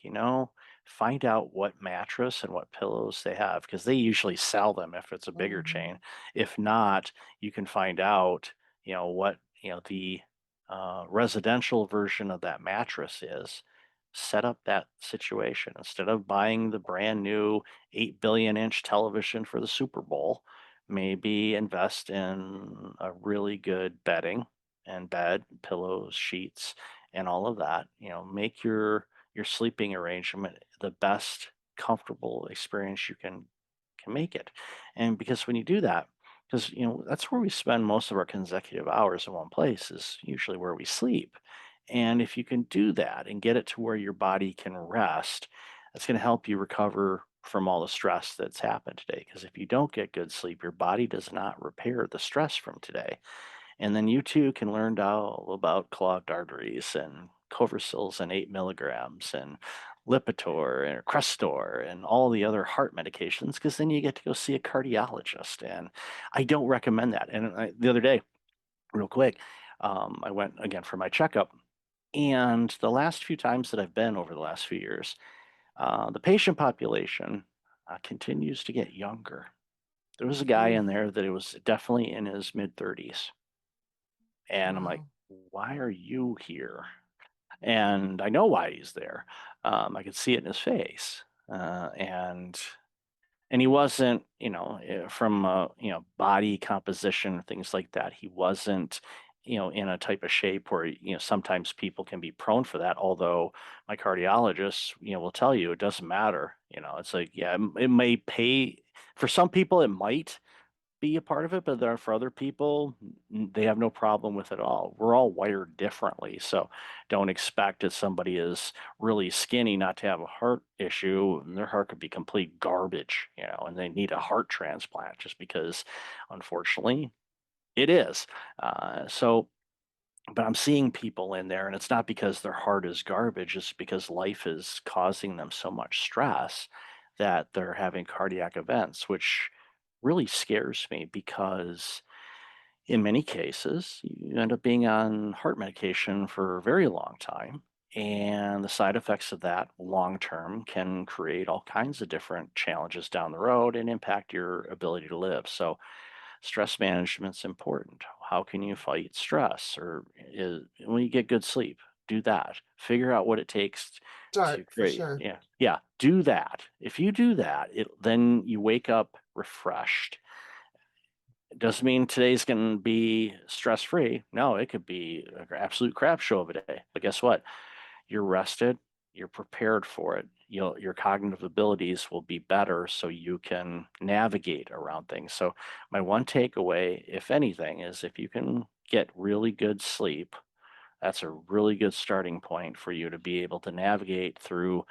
find out what mattress and what pillows they have because they usually sell them if it's a bigger Mhm. chain. If not, you can find out, what, the residential version of that mattress is. Set up that situation instead of buying the brand new 8 billion inch television for the Super Bowl. Maybe invest in a really good bedding and bed, pillows, sheets, and all of that. Make your sleeping arrangement the best comfortable experience you can make it. And because when you do that, because that's where we spend most of our consecutive hours in one place is usually where we sleep. And if you can do that and get it to where your body can rest, that's going to help you recover from all the stress that's happened today. Because if you don't get good sleep, your body does not repair the stress from today. And then you too can learn all about clogged arteries and Coversil's and 8 milligrams and Lipitor and Crestor and all the other heart medications, because then you get to go see a cardiologist. And I don't recommend that. And the other day, real quick, I went again for my checkup. And the last few times that I've been over the last few years, the patient population continues to get younger. There was a guy Ooh, in there that it was definitely in his mid 30s. And I'm like, wow. why are you here? And I know why he's there. I could see it in his face. And he wasn't, from body composition, things like that. He wasn't, in a type of shape where, sometimes people can be prone for that. Although my cardiologist, will tell you it doesn't matter. It's like, yeah, it may pay for some people, it might be a part of it, but there are for other people, they have no problem with it all. We're all wired differently. So don't expect that somebody is really skinny not to have a heart issue. And their heart could be complete garbage, and they need a heart transplant just because, unfortunately, it is. So, but I'm seeing people in there, and it's not because their heart is garbage, it's because life is causing them so much stress that they're having cardiac events, which really scares me because in many cases you end up being on heart medication for a very long time. And the side effects of that long term can create all kinds of different challenges down the road and impact your ability to live. So, stress management's important. How can you fight stress? When you get good sleep, do that. Figure out what it takes to Start, for create. sure. Yeah, yeah. Do that. If you do that, then you wake up refreshed. It doesn't mean today's going to be stress free. No, it could be an absolute crap show of a day. But guess what? You're rested. You're prepared for it. Your cognitive abilities will be better so you can navigate around things. So, my one takeaway, if anything, is if you can get really good sleep, that's a really good starting point for you to be able to navigate through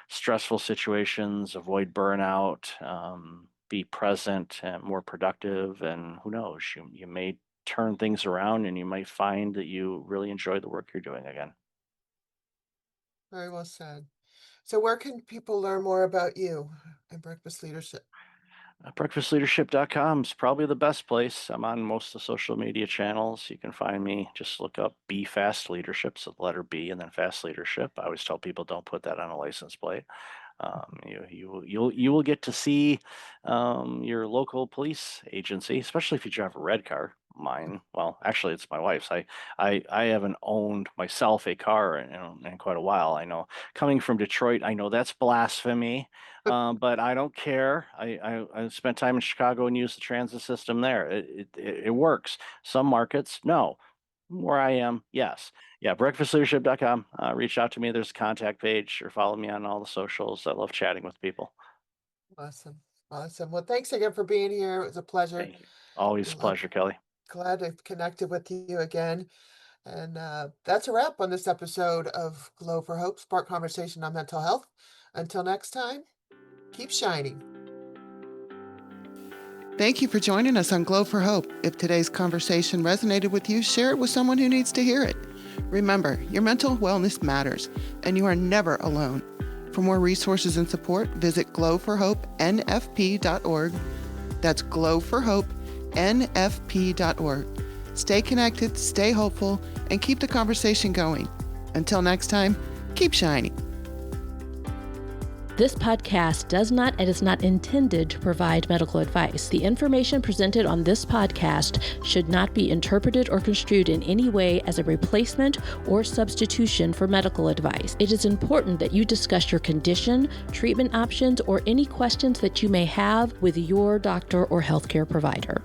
stressful situations, avoid burnout, be present and more productive. And who knows, you may turn things around and you might find that you really enjoy the work you're doing again. Very well said. So where can people learn more about you and breakfast leadership? Breakfastleadership.com is probably the best place. I'm on most of the social media channels. You can find me. Just look up B Fast Leadership, so the letter B and then Fast Leadership. I always tell people don't put that on a license plate. You will get to see your local police agency, especially if you drive a red car. Mine, well, actually, it's my wife's. I haven't owned myself a car in quite a while. I know coming from Detroit, I know that's blasphemy, but I don't care. I spent time in Chicago and used the transit system there. It works. Some markets, no. Where I am, yes. Yeah, breakfastleadership.com. Reach out to me. There's a contact page or follow me on all the socials. I love chatting with people. Awesome. Awesome. Well, thanks again for being here. It was a pleasure. Thank you. Always a Well, I'm pleasure, Kelly. glad to have connected with you again. And that's a wrap on this episode of Glow for Hope, Spark Conversation on Mental Health. Until next time, keep shining. Thank you for joining us on Glow for Hope. If today's conversation resonated with you, share it with someone who needs to hear it. Remember, your mental wellness matters, and you are never alone. For more resources and support, visit glowforhopenfp.org. That's glowforhopenfp.org. Stay connected, stay hopeful, and keep the conversation going. Until next time, keep shining. This podcast does not and is not intended to provide medical advice. The information presented on this podcast should not be interpreted or construed in any way as a replacement or substitution for medical advice. It is important that you discuss your condition, treatment options, or any questions that you may have with your doctor or healthcare provider.